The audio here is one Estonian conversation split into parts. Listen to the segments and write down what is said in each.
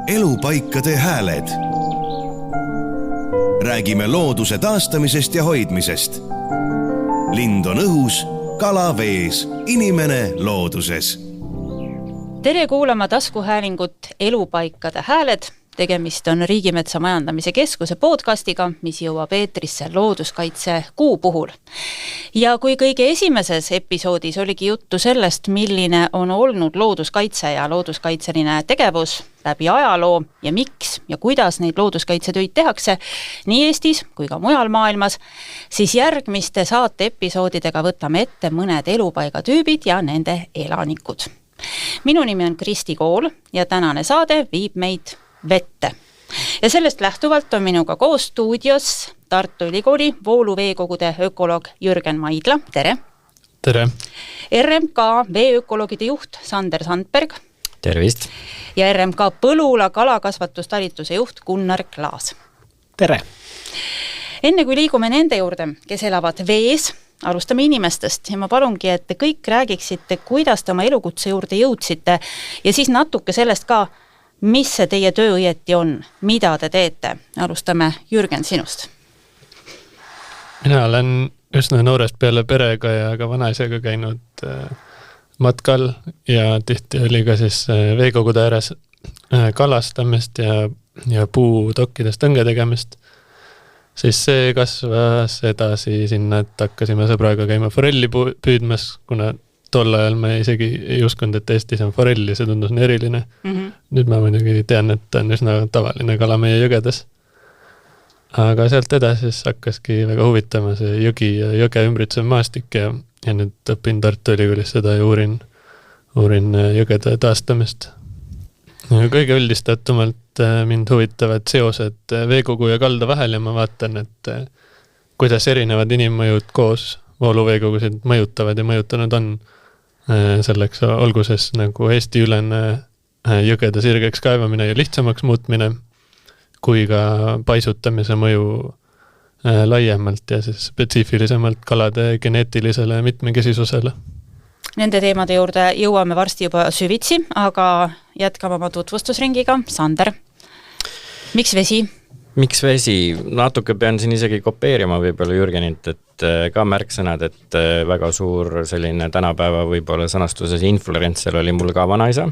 Elupaikade hääled. Räägime looduse taastamisest ja hoidmisest. Lind on õhus, kala vees, inimene looduses. Tere kuulama taskuhäälingut Elupaikade hääled. Tegemist on Riigimetsa Majandamise Keskuse podcastiga, mis jõuab eetrisse looduskaitse kuu puhul. Ja kui kõige esimeses episoodis oligi juttu sellest, milline on olnud looduskaitse ja looduskaitseline tegevus läbi ajaloo ja miks ja kuidas neid looduskaitsetöid tehakse nii Eestis kui ka mujal maailmas, siis järgmiste saate episoodidega võtame ette mõned elupaigatüübid ja nende elanikud. Minu nimi on Kristi Kool ja tänane saade viib meid vette. Ja sellest lähtuvalt on minuga koos stuudios Tartu Ülikooli vooluveekogude ökoloog Jürgen Maidla. Tere! Tere! RMK veeökoloogide juht Sander Sandberg. Tervist! Ja RMK Põlula kalakasvatustalituse juht Gunnar Klaas. Tere! Enne kui liigume nende juurde, kes elavad vees, alustame inimestest ja ma palungi, et te kõik räägiksite, kuidas te oma elukutse juurde jõudsite ja siis natuke sellest ka, mis see teie töö õieti on, mida te teete. Alustame Jürgen sinust. Mina olen üsna noorest peale perega ja ka vanaisaga käinud matkal ja tihti oli ka siis veekogude ääres kalastamist ja puutokkides tõnge tegemist. Siis see kasvas edasi sinna, et hakkasime sõbraga käima forelli püüdmas, kuna tol ajal ma isegi ei uskunud, et Eestis on forelli, see tundus nii eriline. Nüüd ma muidugi tean, et on üsna tavaline kala meie jõgedes. Aga sealt edasi siis hakkaski väga huvitama see jõgi ja jõge ümbritsev maastik ja nüüd õpin Tartu Ülikoolis seda ja uurin jõgede taastamist. Kõige üldistatumalt mind huvitavad seosed veekogu ja kalda vahel ja ma vaatan, et kuidas erinevad inimmõjud koos vooluveekogusid mõjutavad ja mõjutanud on. Selleks olguses nagu Eesti ülene jõgede sirgeks kaevamine ja lihtsamaks muutmine, kui ka paisutamise mõju laiemalt ja siis spetsiifilisemalt kalade geneetilisele mitmekesisusele. Nende teemade juurde jõuame varsti juba süvitsi, aga jätkame oma tutvustusringiga. Sander, miks vesi? Miks vesi? Natuke pean siin isegi kopeerima võib-olla Jürgenit, et ka märksõnad, et väga suur selline tänapäeva võib-olla sõnastuses influencer oli mul ka vanaisa,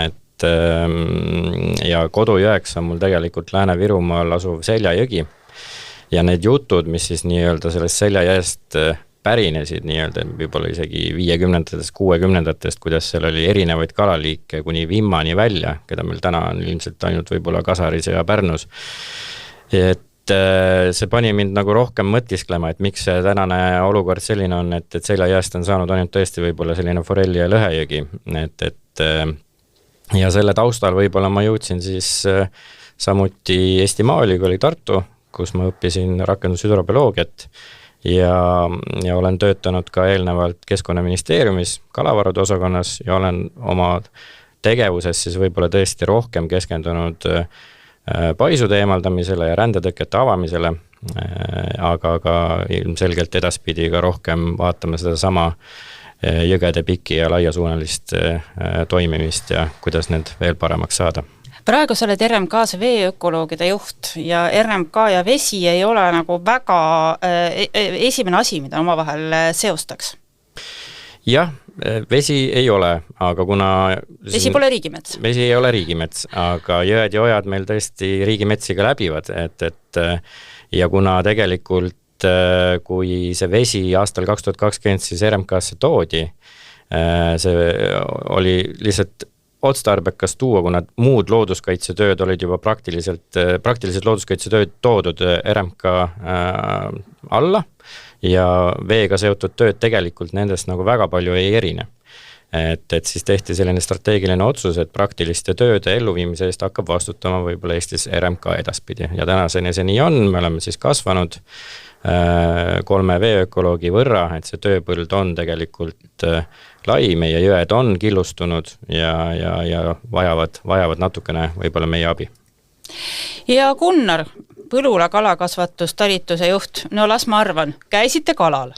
et ja kodujõeks on mul tegelikult Lääne-Virumaal asuv Seljajõgi ja need jutud, mis siis nii-öelda sellest Seljajõest pärinesid nii-öelda võib-olla isegi 50-ndatest, 60-ndatest, kuidas seal oli erinevaid kalaliike kuni vimmani välja, keda meil täna on ilmselt ainult võib-olla Kasaris ja Pärnus. Et see pani mind nagu rohkem mõtisklema, et miks see tänane olukord selline on, et Seljajõest on saanud ainult tõesti võib-olla selline forelli ja lõhejõgi. Ja selle taustal võib-olla ma jõudsin siis samuti Eesti Maaülikooli Tartu, kus ma õppisin rakendushüdrobioloogiat ja olen töötanud ka eelnevalt Keskkonnaministeeriumis kalavarude osakonnas ja olen oma tegevuses siis võib-olla tõesti rohkem keskendunud paisude eemaldamisele ja rändetõkete avamisele, aga ka ilmselgelt edaspidi ka rohkem vaatame seda sama jõgede piki ja laiasuunalist toimimist ja kuidas need veel paremaks saada. Praegu sa oled RMK-s veeökoloogide juht ja RMK ja vesi ei ole nagu väga esimene asi, mida oma vahel seostaks. Jah, vesi ei ole, aga kuna... Vesi pole riigimets. Vesi ei ole riigimets, aga jõed ja ojad meil tõesti riigimetsiga läbivad, ja kuna tegelikult kui see vesi aastal 2020 siis RMK-sse toodi, see oli lihtsalt otstarbekas tuua, kuna muud looduskaitsetööd olid juba praktiliselt looduskaitsetööd toodud RMK alla ja veega seotud tööd tegelikult nendest nagu väga palju ei erine. Et siis tehti selline strateegiline otsus, et praktiliste tööde elluviimise eest hakkab vastutama võib-olla Eestis RMK edaspidi. Ja tänaseni see nii on, me oleme siis kasvanud 3 veeökoloogi võrra, et see tööpõld on tegelikult lai, meie jõed on killustunud ja vajavad natukene võib-olla meie abi. Ja Gunnar, Põlula kalakasvatustalituse juht, no las ma arvan, käisite kalal?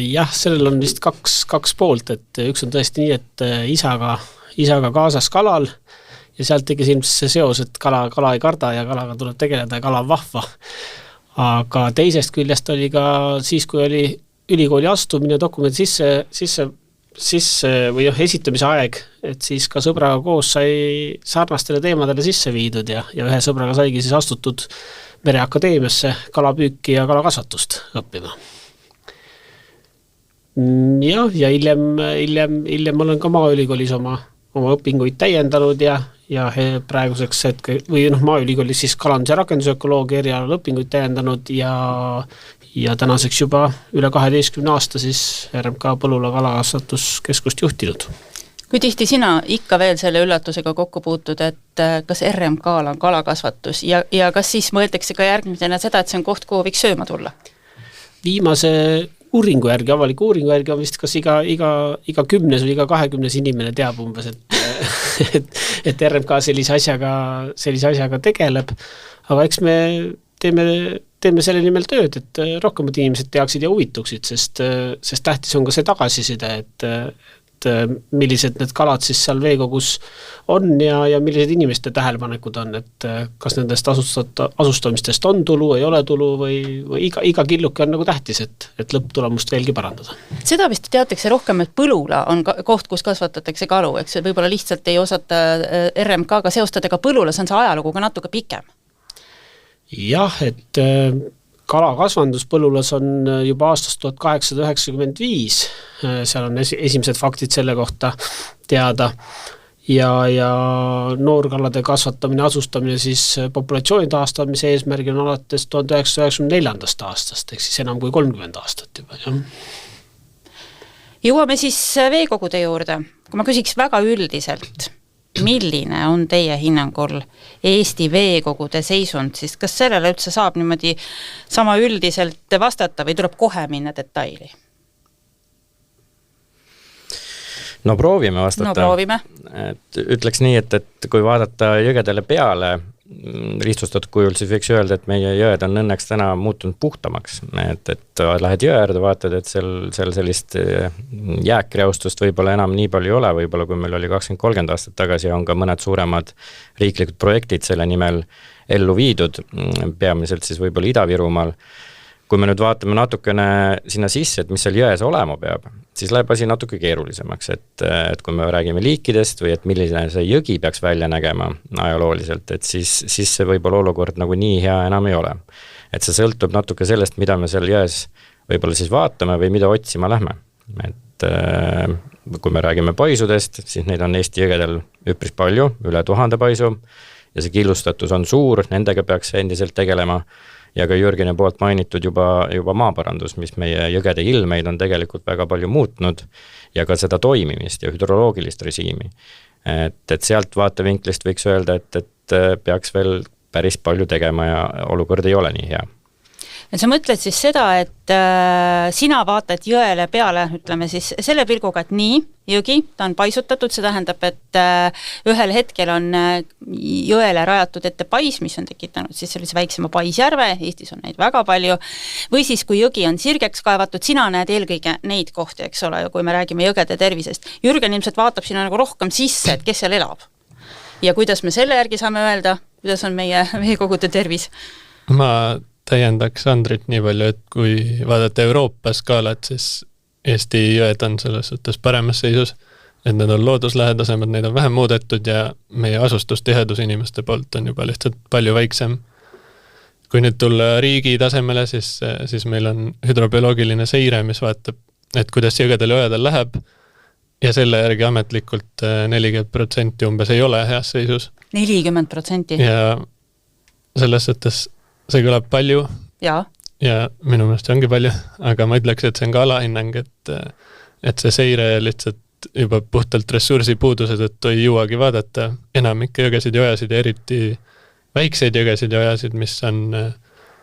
Jah, sellel on vist kaks poolt, et üks on tõesti nii, et isaga kaasas kalal ja sealt tekkis ilmselt see seos, et kala ei karda ja kalaga tuleb tegeleda ja kala on vahva. Aga teisest küljest oli ka siis, kui oli ülikooli astumine dokumendi sisse või esitamise aeg, et siis ka sõbraga koos sai sarnastele teemadele sisse viidud ja ühe sõbraga saigi siis astutud Mereakadeemiasse kalapüüki ja kalakasvatust õppima. Ja hiljem olen ka Maaülikoolis oma õpinguid täiendanud ja praeguseks hetke, või Maaülikoolis siis kalandus- ja rakendusökoloogia erialal õpinguid täiendanud ja tänaseks juba üle 12 aasta siis RMK Põlula kalakasvatuskeskust juhtinud. Kui tihti sina ikka veel selle üllatusega kokku puutud, et kas RMK-l on kalakasvatus ja kas siis mõeldakse ka järgmisena seda, et see on koht, kuhu võiks sööma tulla? Viimase avaliku uuringu järgi on vist kas iga 10 või iga 20 inimene teab umbes, et RMK sellise asjaga tegeleb, aga eks me teeme selle nimel tööd, et rohkemad inimesed teaksid ja huvituksid, sest tähtis on ka see tagasiside, et millised need kalad siis seal veekogus on ja millised inimeste tähelepanekud on, et kas nendest asustamistest on tulu, ei ole tulu või iga killuke on nagu tähtis, et lõpptulemust veelgi parandada. Seda vist teatakse rohkem, et Põlula on koht, kus kasvatatakse kalu, eks võib-olla lihtsalt ei osata RMK-ga seostada, aga Põlulas on see ajalugu ka natuke pikem. Jah, et kalakasvandus Põlulas on juba aastast 1895, seal on esimesed faktid selle kohta teada ja noorkallade kasvatamine, asustamine siis populatsiooni taastamise eesmärgil on alates 1994. aastast, ehk siis enam kui 30 aastat juba. Jah. Jõuame siis veekogude juurde, kui ma küsiks väga üldiselt, milline on teie hinnangul Eesti veekogude seisund, siis kas sellele üldse saab niimoodi sama üldiselt vastata või tuleb kohe minna detaili? No proovime vastata. No proovime. Et ütleks nii, et kui vaadata jõgedele peale, lihtsustatud kujul, siis võiks öelda, et meie jõed on õnneks täna muutunud puhtamaks. Et lähed jõe äärde, vaatad, et seal sellist jääkreustust võib-olla enam nii palju ei ole, võib-olla kui meil oli 20-30 aastat tagasi, on ka mõned suuremad riiklikud projektid selle nimel ellu viidud, peamiselt siis võib-olla Ida-Virumaal. Kui me nüüd vaatame natukene sinna sisse, et mis seal jões olema peab, siis läheb asi natuke keerulisemaks, et kui me räägime liikidest või et milline see jõgi peaks välja nägema ajalooliselt, et siis see võib-olla olukord nagu nii hea enam ei ole. Et see sõltub natuke sellest, mida me seal jões võib-olla siis vaatame või mida otsima lähme. Et kui me räägime paisudest, siis neid on Eesti jõgedel üpris palju, üle 1000 paisu ja see killustatus on suur, nendega peaks endiselt tegelema. Ja ka Jürgeni poolt mainitud juba maaparandus, mis meie jõgede ilmeid on tegelikult väga palju muutnud ja ka seda toimimist ja hüdroloogilist režiimi. Et sealt vaatevinklist võiks öelda, et peaks veel päris palju tegema ja olukord ei ole nii hea. Sa mõtled siis seda, et sina vaatad jõele peale, ütleme siis selle pilguga, et nii, jõgi, ta on paisutatud, see tähendab, et ühel hetkel on jõele rajatud ette pais, mis on tekitanud siis sellise väiksema paisjärve, Eestis on neid väga palju, või siis kui jõgi on sirgeks kaevatud, sina näed eelkõige neid kohti, eks ole, kui me räägime jõgede tervisest. Jürgen ilmselt vaatab sinna nagu rohkem sisse, et kes seal elab. Ja kuidas me selle järgi saame öelda, kuidas on meie veekogude tervis? Ma täiendaks Andrit nii palju, et kui vaadata Euroopa skaalat, siis Eesti jõed on selles suhtes paremas seisus, et need on looduslähedasemad, neid on vähem muudetud ja meie asustustihedus inimeste poolt on juba lihtsalt palju väiksem. Kui nüüd tulla riigi tasemele, siis meil on hüdrobioloogiline seire, mis vaatab, et kuidas jõgedel ja ojadel läheb ja selle järgi ametlikult 40% umbes ei ole heas seisus. 40%? Ja selles suhtes see kõlab palju ja minu meelest ongi palju, aga ma ütleks, et see on ka alahinnang, et see seire lihtsalt juba puhtalt ressursi puuduse tõttu ei jõuagi vaadata enamikke jõgesid ja ojasid ja eriti väikseid jõgesid ja ojasid, mis on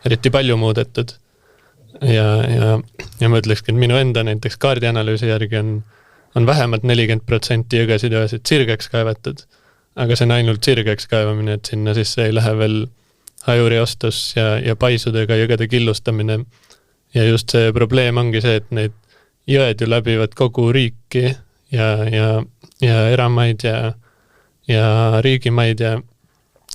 eriti palju muudetud. Ja ma ütlekski, et minu enda näiteks kaardianalüüsi järgi on vähemalt 40% jõgesid ja ojasid sirgeks kaevatud, aga see on ainult sirgeks kaevamine, et sinna sisse ei lähe veel hajuriostus ja paisudega jõgede killustamine. Ja just see probleem ongi see, et neid jõed ju läbivad kogu riiki ja eramaid ja ja riigimaid ja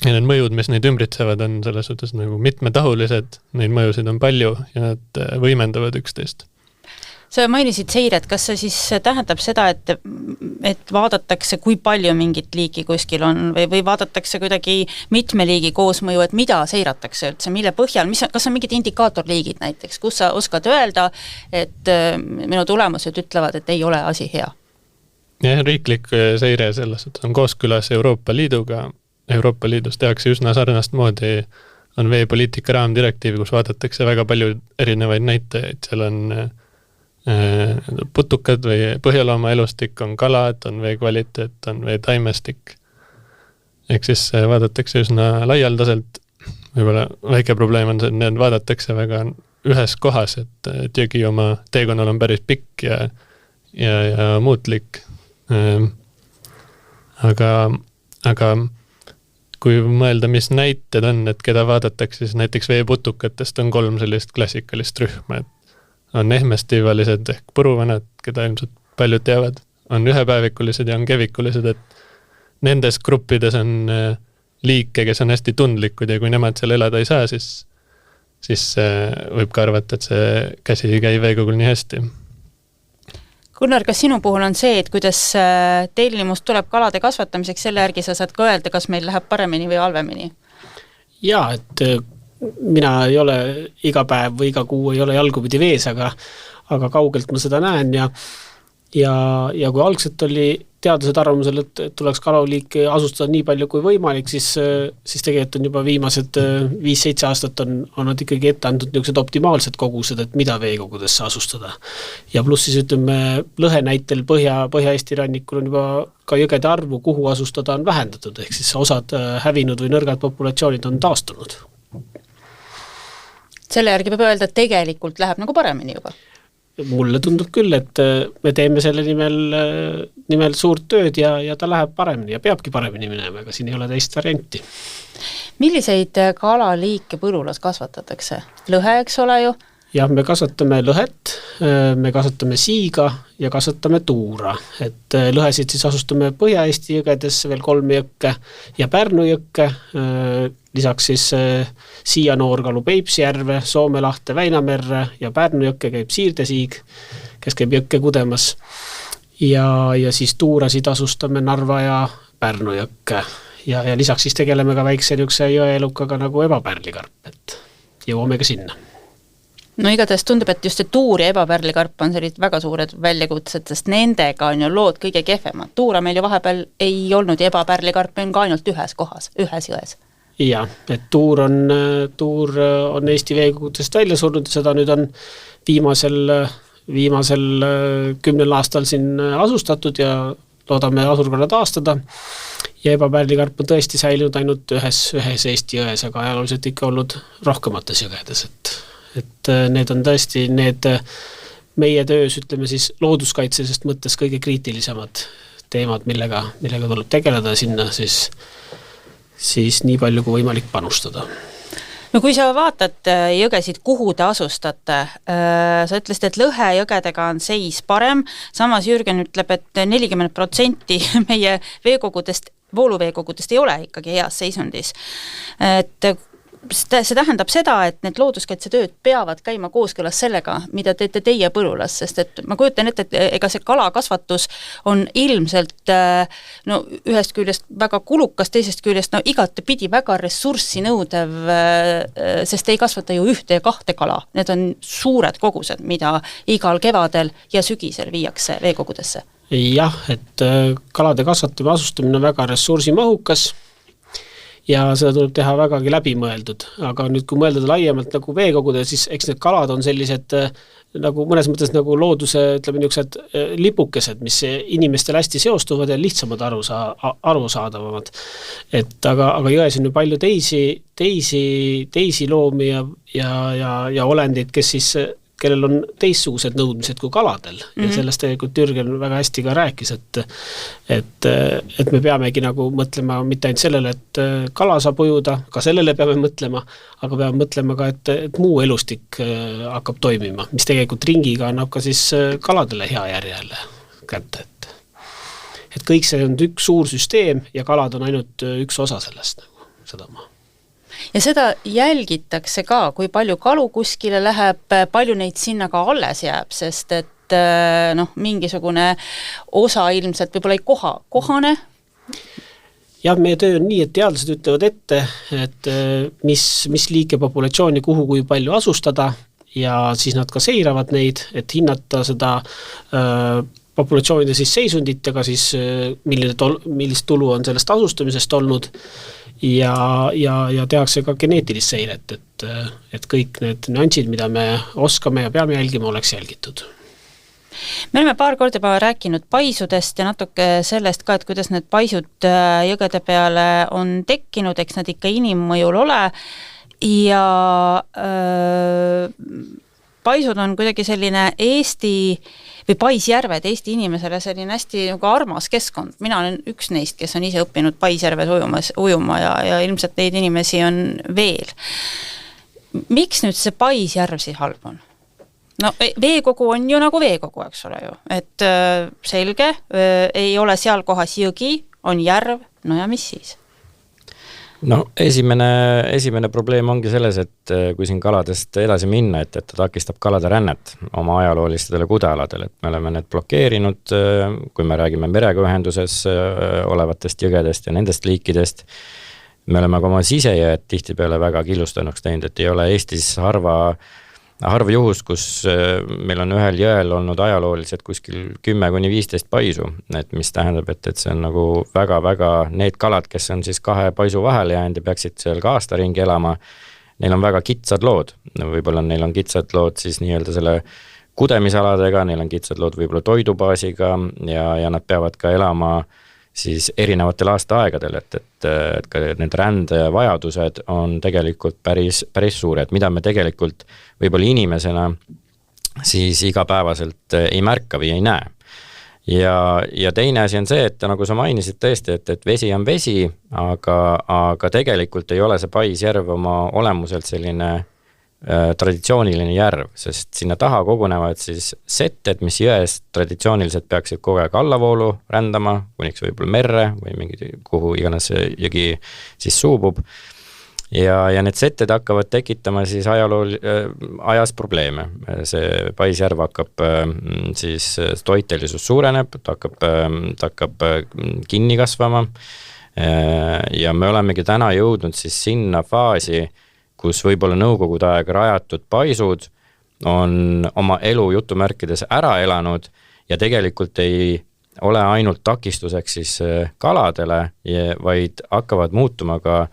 need mõjud, mis neid ümbritsevad, on selles suhtes nagu mitmetahulised, neid mõjusid on palju ja nad võimendavad üksteist. Sa mainisid seiret, kas see siis tähendab seda, et vaadatakse, kui palju mingit liiki kuskil on või vaadatakse kuidagi mitme liigi koosmõju, et mida seiratakse üldse, mille põhjal, kas on mingid indikaatorliigid näiteks, kus sa oskad öelda, et minu tulemused ütlevad, et ei ole asi hea? Ja, riiklik seire selles, et on kooskülas Euroopa Liiduga. Euroopa Liidus tehakse üsna sarnast moodi, on veepoliitika raamdirektiiv, kus vaadatakse väga palju erinevaid näitajaid, seal on putukad või põhjalooma elustik, on kalad, on vee kvaliteet, on vee taimestik. Ehk siis vaadatakse üsna laialdaselt, võib-olla väike probleem on see, et need vaadatakse väga ühes kohas, et jõgi oma teekonnal on päris pikk ja muutlik. Aga kui mõelda, mis näited on, et keda vaadatakse, siis näiteks veeputukatest on 3 sellist klassikalist rühma, et on ehmestivalised ehk puruvanad, keda ilmselt paljud teavad, on ühepäevikulised ja on kevikulised, et nendes gruppides on liike, kes on hästi tundlikud ja kui nemad seal elada ei saa, siis võib ka arvata, et see käsi ei käi veekogul nii hästi. Gunnar, kas sinu puhul on see, et kuidas tellimus tuleb kalade kasvatamiseks, selle järgi sa saad ka öelda, kas meil läheb paremini või halvemini? Jaa, et mina ei ole iga päev või iga kuu ei ole jalgupidi vees, aga kaugelt ma seda näen ja kui algselt oli teadlased arvamusel, et tuleks kalaliike asustada nii palju kui võimalik, siis tegelikult on juba viimased 5-7 aastat on nad ikkagi ette andnud niisugused optimaalsed kogused, et mida veekogudesse asustada. Ja pluss siis ütleme, lõhe näitel Põhja-Eesti rannikul on juba ka jõgede arvu, kuhu asustada on vähendatud, ehk siis osad hävinud või nõrgad populatsioonid on taastunud. Selle järgi peab öelda, et tegelikult läheb nagu paremini juba. Mulle tundub küll, et me teeme selle nimel suurt tööd ja ta läheb paremini ja peabki paremini minema, aga siin ei ole teist varianti. Milliseid kalaliike põllulas kasvatatakse? Lõhe, eks ole ju? Jah, me kasvatame lõhet, me kasvatame siiga ja kasvatame tuura. Et lõhesid siis asustame Põhja-Eesti jõgedesse veel 3 jõkke ja Pärnu jõkke, lisaks siis Siia Noorkalu Peipsjärve, Soome lahte Väinamerre ja Pärnu jõkke käib Siirdesiig, kes käib jõkke kudemas. Ja siis tuurasid asustame Narva ja Pärnu jõkke ja lisaks siis tegeleme ka väikse niukse jõeelukaga nagu ebapärlikarp, et jõuame ka sinna. No igatahes tundub, et just see tuur ja ebapärlikarp on sellised väga suured väljakutsed, sest nendega on ju lood kõige kehvemad. Tuura meil ju vahepeal ei olnud ja ebapärlikarp on ka ainult ühes kohas, ühes jões. Jah, et tuur on Eesti veekogudest välja surnud ja seda nüüd on viimasel 10 aastal siin asustatud ja loodame asurkonna taastada. Ja ebapärlikarp on tõesti säilinud ainult ühes Eesti jões, aga ajalooliselt ikka olnud rohkemates jõgedes, et need on tõesti need meie töös, ütleme siis looduskaitselisest mõttes kõige kriitilisemad teemad, millega tuleb tegeleda sinna, siis nii palju kui võimalik panustada. No kui sa vaatad jõgesid, kuhu te asustate, sa ütlesid, et lõhe jõgedega on seis parem, samas Jürgen ütleb, et 40% meie veekogudest, vooluveekogudest ei ole ikkagi heas seisundis. Et see tähendab seda, et need looduskaitsetööd peavad käima kooskõlas sellega, mida teete teie põllulas, sest et ma kujutan ette, et ega see kalakasvatus on ilmselt ühest küljest väga kulukas, teisest küljest igatepidi väga ressurssi nõudev, sest ei kasvata ju 1 ja 2 kala. Need on suured kogused, mida igal kevadel ja sügisel viiakse veekogudesse. Jah, et kalade kasvatamine, asustamine on väga ressursimahukas ja seda tuleb teha vägagi läbimõeldud, aga nüüd kui mõeldada laiemalt nagu veekogude, siis eks need kalad on sellised nagu mõnes mõttes nagu looduse, ütleme niisugused lipukesed, mis inimestele hästi seostuvad ja lihtsamad arusaadavamad. Et aga jões on ju palju teisi loomi ja olendid, kellel on teistsugused nõudmised kui kaladel ja sellest tegelikult Jürgen väga hästi ka rääkis, et me peamegi nagu mõtlema mitte ainult sellele, et kala saab ujuda, ka sellele peame mõtlema, aga peame mõtlema ka, et muu elustik hakkab toimima, mis tegelikult ringiga annab ka siis kaladele hea järjele kätte. et kõik see on üks suur süsteem ja kalad on ainult üks osa sellest nagu, seda ma. Ja seda jälgitakse ka, kui palju kalu kuskile läheb, palju neid sinna ka alles jääb, sest et mingisugune osa ilmselt võib-olla ei kohane. Jah, meie töö on nii, et teadlased ütlevad ette, et mis liike populatsiooni kuhu kui palju asustada ja siis nad ka seiravad neid, et hinnata seda populatsioonide siis seisundit ja ka siis millist tulu on sellest asustamisest olnud ja tehakse ka geneetilist seiret, et kõik need nüansid, mida me oskame ja peame jälgima, oleks jälgitud. Me oleme paar korda juba rääkinud paisudest ja natuke sellest ka, et kuidas need paisud jõgede peale on tekkinud, eks nad ikka inimmõjul ole ja paisud on kuidagi selline Eesti või paisjärved Eesti inimesele selline hästi nagu armas keskkond. Mina olen üks neist, kes on ise õppinud paisjärves ujuma ja ilmselt neid inimesi on veel. Miks nüüd see paisjärv siis halb on? No veekogu on ju nagu veekogu, eks ole ju, et selge, ei ole seal kohas jõgi, on järv, no ja mis siis? No esimene probleem ongi selles, et kui siin kaladest edasi minna, et ta takistab kalade rännet oma ajaloolistele kudealadele, et me oleme need blokeerinud, kui me räägime merega ühenduses olevatest jõgedest ja nendest liikidest, me oleme ka oma sisejääd tihtipeale väga killustanuks teinud, et ei ole Eestis harv juhus, kus meil on ühel jõel olnud ajalooliselt kuskil 10-15 paisu, et mis tähendab, et see on nagu väga-väga need kalad, kes on siis kahe paisu vahele jäänud ja peaksid seal ka aasta ringi elama, neil on väga kitsad lood. Võib-olla neil on kitsad lood siis nii-öelda selle kudemisaladega, neil on kitsad lood võib-olla toidubaasiga ja nad peavad ka elama siis erinevatel aastaaegadel, et ka need rändevajadused on tegelikult päris suured, mida me tegelikult võib-olla inimesena siis igapäevaselt ei märka või ei näe. Ja teine asi on see, et nagu sa mainisid tõesti, et vesi on vesi, aga tegelikult ei ole see paisjärv oma olemuselt selline traditsiooniline järv, sest sinna taha kogunevad siis setted, mis jõest traditsiooniliselt peaksid kogu aeg allavoolu rändama, kuniks võib-olla merre või mingi, kuhu iganes see jõgi siis suubub. Ja need setted hakkavad tekitama siis ajas probleeme. See paisjärv hakkab siis toitelisus suureneb, ta hakkab kinni kasvama ja me olemegi täna jõudnud siis sinna faasi, kus võib-olla nõukogude aega rajatud paisud on oma elu jutumärkides ära elanud ja tegelikult ei ole ainult takistuseks siis kaladele, vaid hakkavad muutuma ka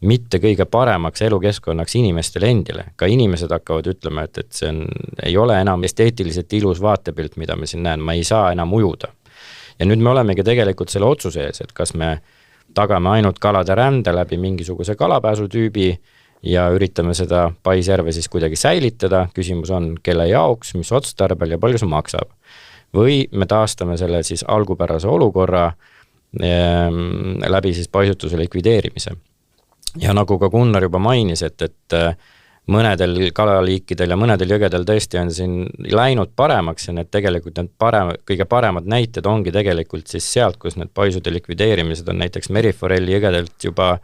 mitte kõige paremaks elukeskkonnaks inimestele endile. Ka inimesed hakkavad ütlema, et see ei ole enam esteetiliselt ilus vaatepilt, mida me siin näen, ma ei saa enam ujuda. Ja nüüd me olemegi tegelikult selle otsuse ees, et kas me tagame ainult kalade rände läbi mingisuguse kalapääsutüübi ja üritame seda paisjärve siis kuidagi säilitada, küsimus on, kelle jaoks, mis otstarbel ja palju see maksab. Või me taastame selle siis algupärase olukorra läbi siis paisutuse likvideerimise. Ja nagu ka Gunnar juba mainis, et mõnedel kalaliikidel ja mõnedel jõgedel tõesti on siin läinud paremaks ja need tegelikult kõige paremad näited ongi tegelikult siis sealt, kus need paisude likvideerimised on näiteks meriforelli jõgedelt juba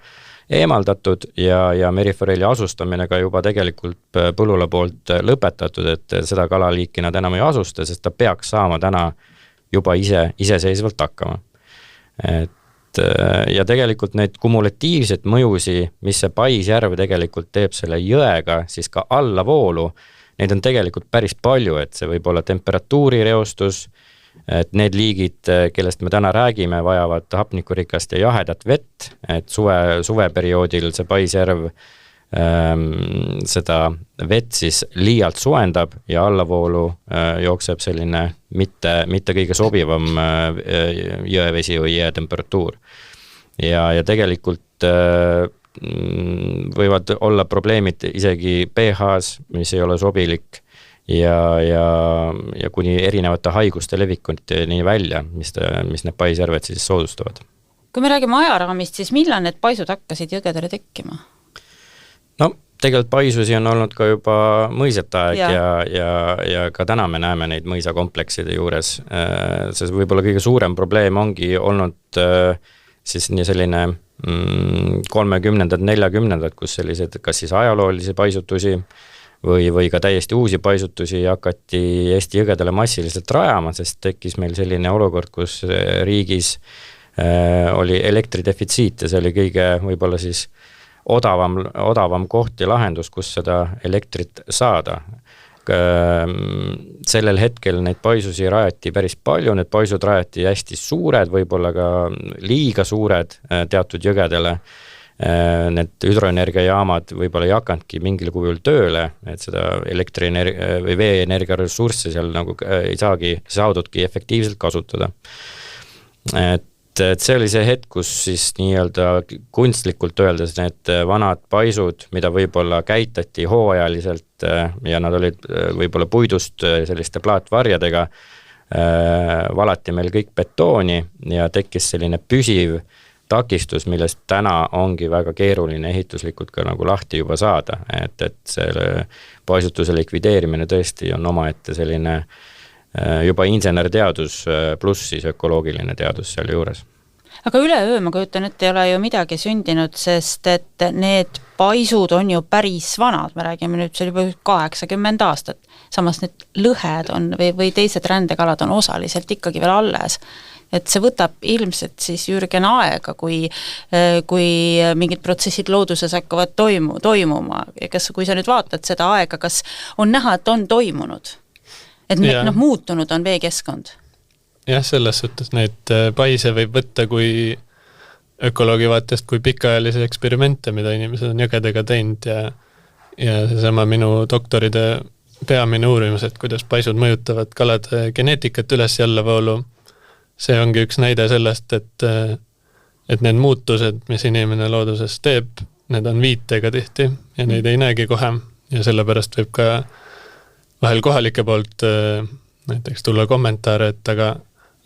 eemaldatud ja meriforelli asustamine ka juba tegelikult põllule poolt lõpetatud, et seda kalaliiki nad enam ei asusta, sest ta peaks saama täna juba iseseisvalt hakkama. Ja tegelikult neid kumulatiivseid mõjusi, mis see paisjärv tegelikult teeb selle jõega, siis ka allavoolu, neid on tegelikult päris palju, et see võib olla temperatuurireostus, et need liigid, kellest me täna räägime, vajavad hapnikurikast ja jahedat vett, et suveperioodil see paisjärv seda vett siis liialt soendab ja allavoolu jookseb selline mitte kõige sobivam jõevesi või jõetemperatuur. Ja tegelikult võivad olla probleemid isegi pH-s, mis ei ole sobilik ja kuni erinevate haiguste levikuteni välja, mis need paisjärved siis soodustavad. Kui me räägime ajaraamist, siis millal need paisud hakkasid jõgedele tekkima? No tegelikult paisusi on olnud ka juba mõisete aeg ja ka täna me näeme neid mõisakomplekside juures. See võib-olla kõige suurem probleem ongi olnud siis nii selline 30-ndad, 40-ndad, kus sellised kas siis ajaloolisi paisutusi või ka täiesti uusi paisutusi hakati Eesti jõgedele massiliselt rajama, sest tekkis meil selline olukord, kus riigis oli elektridefitsiit ja see oli kõige võib-olla siis odavam koht ja lahendus, kus seda elektrit saada. Sellel hetkel neid paisusi rajati päris palju, need paisud rajati hästi suured, võib-olla ka liiga suured teatud jõgedele. Need hüdroenergiajaamad võib-olla ei hakanudki mingil kujul tööle, et seda elektrienergia või veeenergia ressursse seal nagu ei saadudki efektiivselt kasutada. Et see oli see hetk, kus siis nii-öelda kunstlikult öeldes need vanad paisud, mida võib-olla käitati hooajaliselt ja nad olid võib-olla puidust selliste plaatvarjadega, valati meil kõik betooni ja tekkis selline püsiv takistus, millest täna ongi väga keeruline ehituslikult ka nagu lahti juba saada, et selle paisutuse likvideerimine tõesti on omaette selline juba insenerteadus pluss siis ökoloogiline teadus seal juures. Aga üleöö ma kujutan, et ei ole ju midagi sündinud, sest et need paisud on ju päris vanad, me räägime nüüd seal juba 80 aastat, samas need lõhed on või teised rändekalad on osaliselt ikkagi veel alles. Et see võtab ilmselt siis Jürgen aega, kui mingid protsessid looduses hakkavad toimuma. Kui sa nüüd vaatad seda aega, kas on näha, et on toimunud? Et muutunud on veekeskkond? Jah, selles suhtes neid paise võib võtta kui ökoloogi vaatest kui pikaajalisi eksperimente, mida inimesed on jõgedega teinud ja seesama minu doktoride peamine uurimus, et kuidas paisud mõjutavad kalade geneetikat üles ja allavoolu. See ongi üks näide sellest, et need muutused, mis inimene looduses teeb, need on viitega tihti ja neid ei näegi kohe ja sellepärast võib ka vahel kohalike poolt näiteks tulla kommentaare, et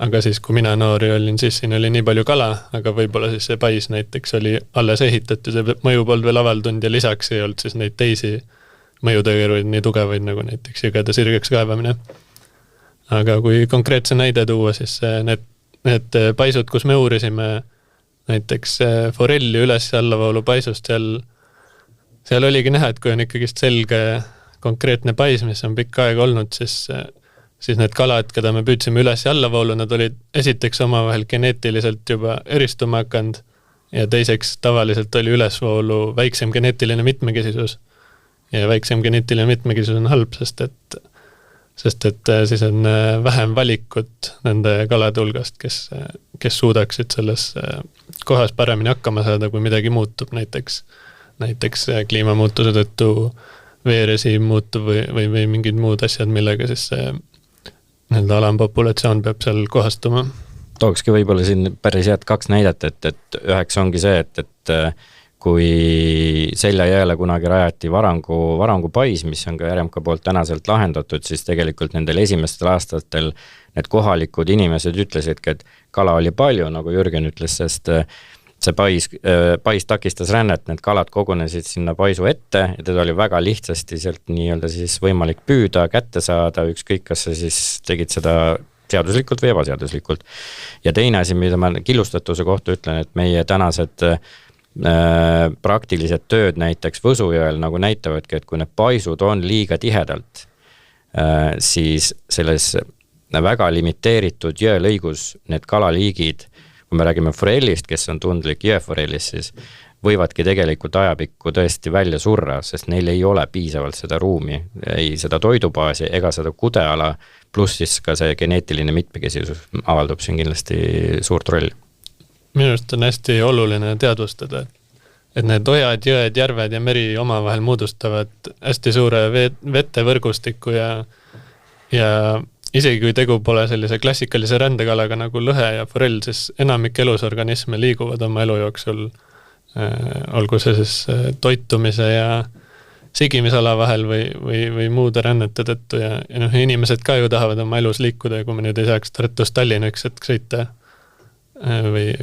aga siis, kui mina noori olin, siis siin oli nii palju kala, aga võib-olla siis see pais näiteks oli alles ehitatud ja mõju polnud veel avaldunud ja lisaks ei olnud siis neid teisi mõjutegeruid nii tugevaid, nagu näiteks jõgede sirgeks kaevamine. Aga kui konkreetse näide tuua, siis need paisud, kus me uurisime näiteks forelli üles ja allavoolu paisust, seal oligi näha, et kui on ikkagi selge konkreetne pais, mis on pikka aega olnud, siis need kalad, keda me püüdsime üles ja allavoolu, nad olid esiteks omavahel geneetiliselt juba eristuma hakanud ja teiseks tavaliselt oli ülesvoolu väiksem geneetiline mitmekesisus. Ja väiksem geneetiline mitmekesisus on halb, sest et siis on vähem valikut nende kalade hulgast, kes suudaksid selles kohas paremini hakkama saada, kui midagi muutub, näiteks kliimamuutuse tõttu veerežiim muutub või mingid muud asjad, millega siis alampopulatsioon peab seal kohastuma. Tookski võib-olla siin päris head 2 näidet, et üheks ongi see, et kui Seljajõele kunagi rajati varangu pais, mis on ka RMK poolt tänaselt lahendatud, siis tegelikult nendel esimestel aastatel need kohalikud inimesed ütlesidki, et kala oli palju, nagu Jürgen ütles, sest see pais takistas rännet, need kalad kogunesid sinna paisu ette ja teda oli väga lihtsasti sealt nii-öelda siis võimalik püüda, kätte saada, ükskõik kas sa siis tegid seda seaduslikult või ebaseaduslikult. Ja teine asi, mida ma killustatuse kohta ütlen, et meie tänased praktilised tööd näiteks Võsujõel nagu näitavadki, et kui need paisud on liiga tihedalt, siis selles väga limiteeritud jõelõigus need kalaliigid, kui me räägime forellist, kes on tundlik jõeforellist, siis võivadki tegelikult ajapikku tõesti välja surra, sest neil ei ole piisavalt seda ruumi, ei seda toidubaasi ega seda kudeala, pluss siis ka see geneetiline mitmekesisus avaldub siin kindlasti suurt rolli. Minu arust on hästi oluline teadvustada, et need ojad, jõed, järved ja meri omavahel moodustavad hästi suure vetevõrgustiku ja isegi kui tegu pole sellise klassikalise rändekalaga nagu lõhe ja forell, siis enamik elusorganisme liiguvad oma elu jooksul, olgu see siis toitumise ja sigimisala vahel või muude rännete tõttu ja inimesed ka ju tahavad oma elus liikuda ja kui me nüüd ei saaks Tartust Tallinna üks hetk sõita või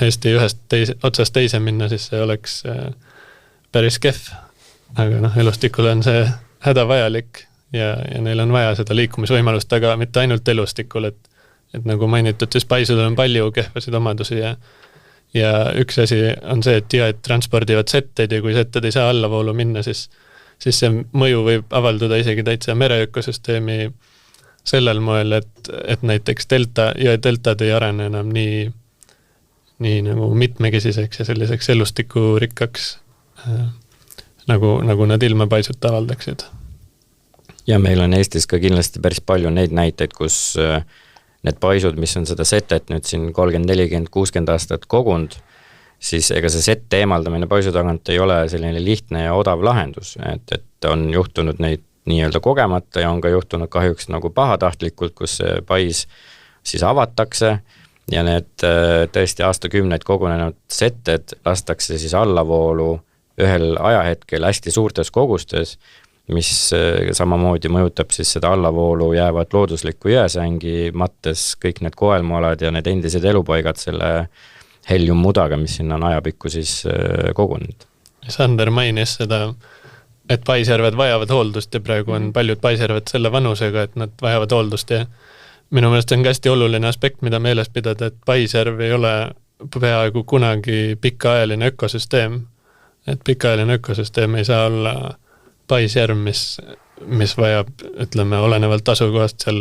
Eesti ühest otsast teise minna, siis see oleks päris kehv. aga elustikule on see hädavajalik ja neil on vaja seda liikumisvõimalust, aga mitte ainult elustikul, et nagu mainitud, siis paisudel on palju kehvasid omadusi ja üks asi on see, et jõed transpordivad setteid ja kui setted ei saa allavoolu minna, siis see mõju võib avalduda isegi täitsa mereökosüsteemi sellel moel, et näiteks jõe deltad ei arene enam nii nagu mitmekesiseks ja selliseks elustikurikkaks, nagu nad ilmapaisut avaldaksid. Ja meil on Eestis ka kindlasti päris palju neid näiteid, kus need paisud, mis on seda setet nüüd siin 30, 40, 60 aastat kogunud, siis ega see sette eemaldamine paisu tagant ei ole selline lihtne ja odav lahendus, et on juhtunud neid nii-öelda kogemata ja on ka juhtunud kahjuks nagu pahatahtlikult, kus see pais siis avatakse ja need tõesti aastakümneid kogunenud setted lastakse siis allavoolu ühel ajahetkel hästi suurtes kogustes, mis samamoodi mõjutab siis seda allavoolu jäävat looduslikku jõesängi mattes kõik need koelmualad ja need endised elupaigad selle heliummudaga, mis sinna on ajapikku siis kogunenud. Sander mainis seda, et paisjärved vajavad hooldust ja praegu on paljud paisjärved selle vanusega, et nad vajavad hooldust ja minu meelest on ka hästi oluline aspekt, mida meeles pidada, et paisjärv ei ole peaaegu kunagi pikaajaline ökosüsteem, et pikaajaline ökosüsteem ei saa olla paisjärv, mis vajab, ütleme, olenevalt asukohast seal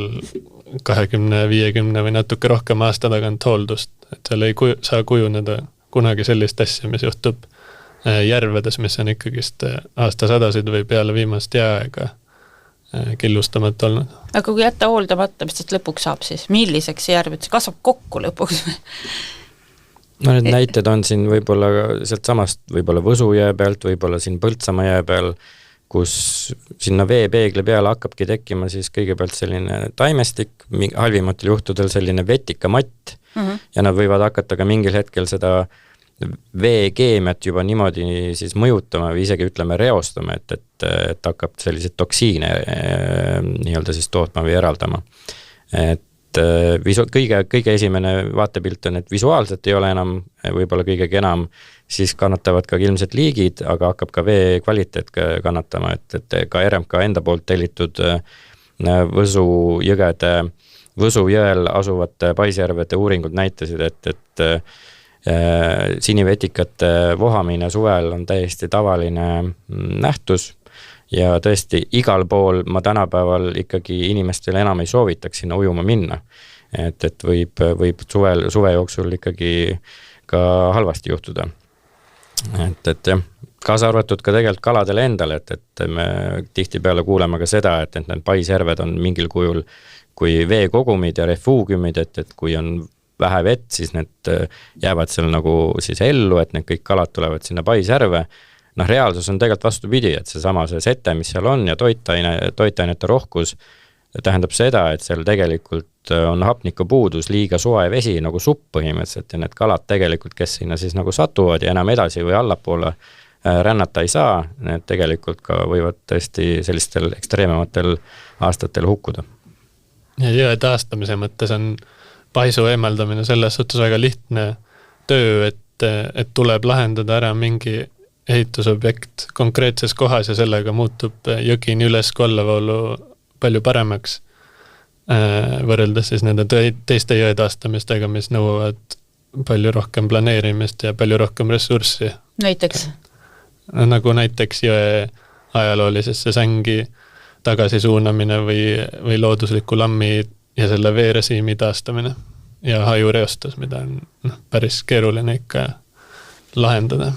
20, 50 või natuke rohkem aasta tagant hooldust, et seal ei saa kujuneda kunagi sellist asja, mis juhtub järvedes, mis on ikkagist aastasadasid või peale viimast jääaega killustamata olnud. Aga kui jätta hooldamata, mis tast lõpuks saab siis? Milliseks see järv, et see kasvab kokku lõpuks? No need näited on siin võib-olla sealt samast, võib-olla Võsu jää pealt, võib-olla siin Põltsamaa jää peal, kus sinna veepeegli peale hakkabki tekkima siis kõigepealt selline taimestik, halvimatel juhtudel selline vetikamatt ja nad võivad hakata ka mingil hetkel seda veekeemiat juba niimoodi siis mõjutama või isegi ütleme reostama, et hakkab selliseid toksiine nii-öelda siis tootma või eraldama. Et kõige esimene vaatepilt on, et visuaalselt ei ole enam võib-olla kõigegi enam, siis kannatavad ka ilmselt liigid, aga hakkab ka vee kvaliteet kannatama, et ka RMK enda poolt tellitud Võsu jõel asuvate paisjärvede uuringud näitasid, et sinivetikate vohamine suvel on täiesti tavaline nähtus ja tõesti igal pool ma tänapäeval ikkagi inimestele enam ei soovitaks sinna ujuma minna. Et võib suve jooksul ikkagi ka halvasti juhtuda. Et jah, kaasa arvatud ka tegelikult kaladele endale, et me tihtipeale kuuleme ka seda, et need paisjärved on mingil kujul kui veekogumid ja refuugiumid, et kui on vähe vett, siis need jäävad seal nagu siis ellu, et need kõik kalad tulevad sinna paisjärve. Reaalsus on tegelikult vastupidi, et see sete, mis seal on ja toitainete rohkus tähendab seda, et seal tegelikult on hapniku puudus, liiga soe vesi nagu supp põhimõtteliselt ja need kalad tegelikult, kes sinna siis nagu satuvad ja enam edasi või allapoole rännata ei saa, need tegelikult ka võivad tõesti sellistel ekstreemematel aastatel hukkuda. Ja jõe taastamise mõttes on paisu eemaldamine selles suhtes väga lihtne töö, et tuleb lahendada ära mingi ehitusobjekt konkreetses kohas ja sellega muutub jõgi nii üles kui allavoolu palju paremaks võrreldes siis nende teiste jõe taastamistega, mis nõuavad palju rohkem planeerimist ja palju rohkem ressurssi. Näiteks? Nagu näiteks jõe ajaloolisesse sängi tagasisuunamine või loodusliku lammi ja selle veerežiimi taastamine ja hajureostus, mida on päris keeruline ikka lahendada.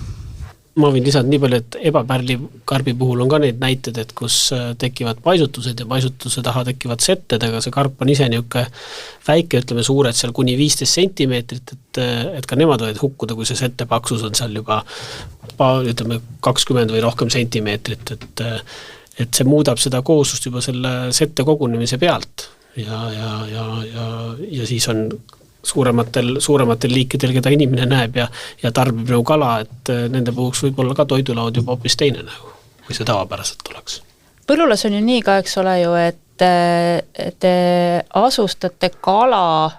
Ma võin lisada nii palju, et ebapärlikarbi puhul on ka neid näited, et kus tekivad paisutused ja paisutuse taha tekivad setted, aga see karp on ise niuke väike, ütleme suured seal kuni 15 sentimeetrit, et ka nemad võivad hukkuda, kui see sette paksus on seal juba ütleme 20 või rohkem sentimeetrit, et see muudab seda kooslust juba selle sette kogunemise pealt ja siis on suurematel liikidel, keda inimene näeb ja tarbib nagu kala, et nende puhuks võib olla ka toidulaud juba hoopis teine nagu, kui see tavapäraselt oleks. Põllulas on ju nii ka, eks ole ju, et te asustate kala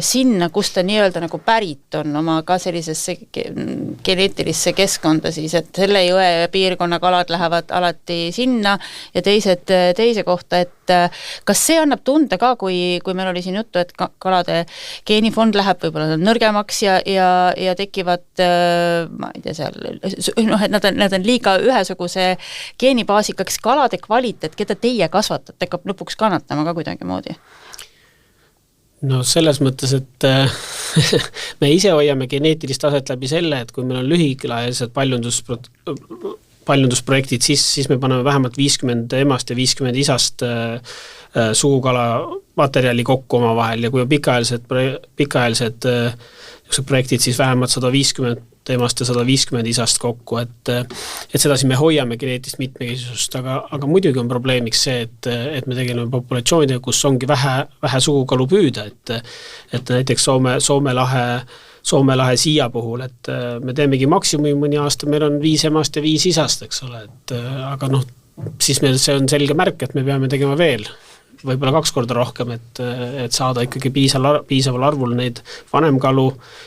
sinna, kus ta nii-öelda nagu pärit on oma ka sellisesse geneetilisse keskkonda siis, et selle jõe piirkonna kalad lähevad alati sinna ja teised teise kohta, et kas see annab tunde ka, kui meil oli siin juttu, et kalade geenifond läheb võib-olla nõrgemaks ja tekivad, ma ei tea, seal, et nad on liiga ühesuguse geenibaasikaks, kalade kvaliteet, keda teie kasvatate, hakkab lõpuks kannatama ka kuidagi moodi? No selles mõttes, et me ise hoiame geneetilist taset läbi selle, et kui meil on lühikelaajalised paljundusprojektid, siis me paneme vähemalt 50 emast ja 50 isast sugukala materjali kokku oma vahel ja kui on pikaajalised projektid, siis vähemalt 150 emast ja 150 isast kokku, et seda siin me hoiame geneetilist mitmekesisust, aga muidugi on probleemiks see, et me tegeleme populatsioonidega, kus ongi vähe sugukalu püüda, et näiteks Soome lahe siia puhul, et me teemegi maksimumi mõni aasta, meil on 5 emast ja 5 isast, eks ole, aga siis meil see on selge märk, et me peame tegema veel võib-olla 2 korda rohkem, et saada ikkagi piisaval arvul neid vanemkalu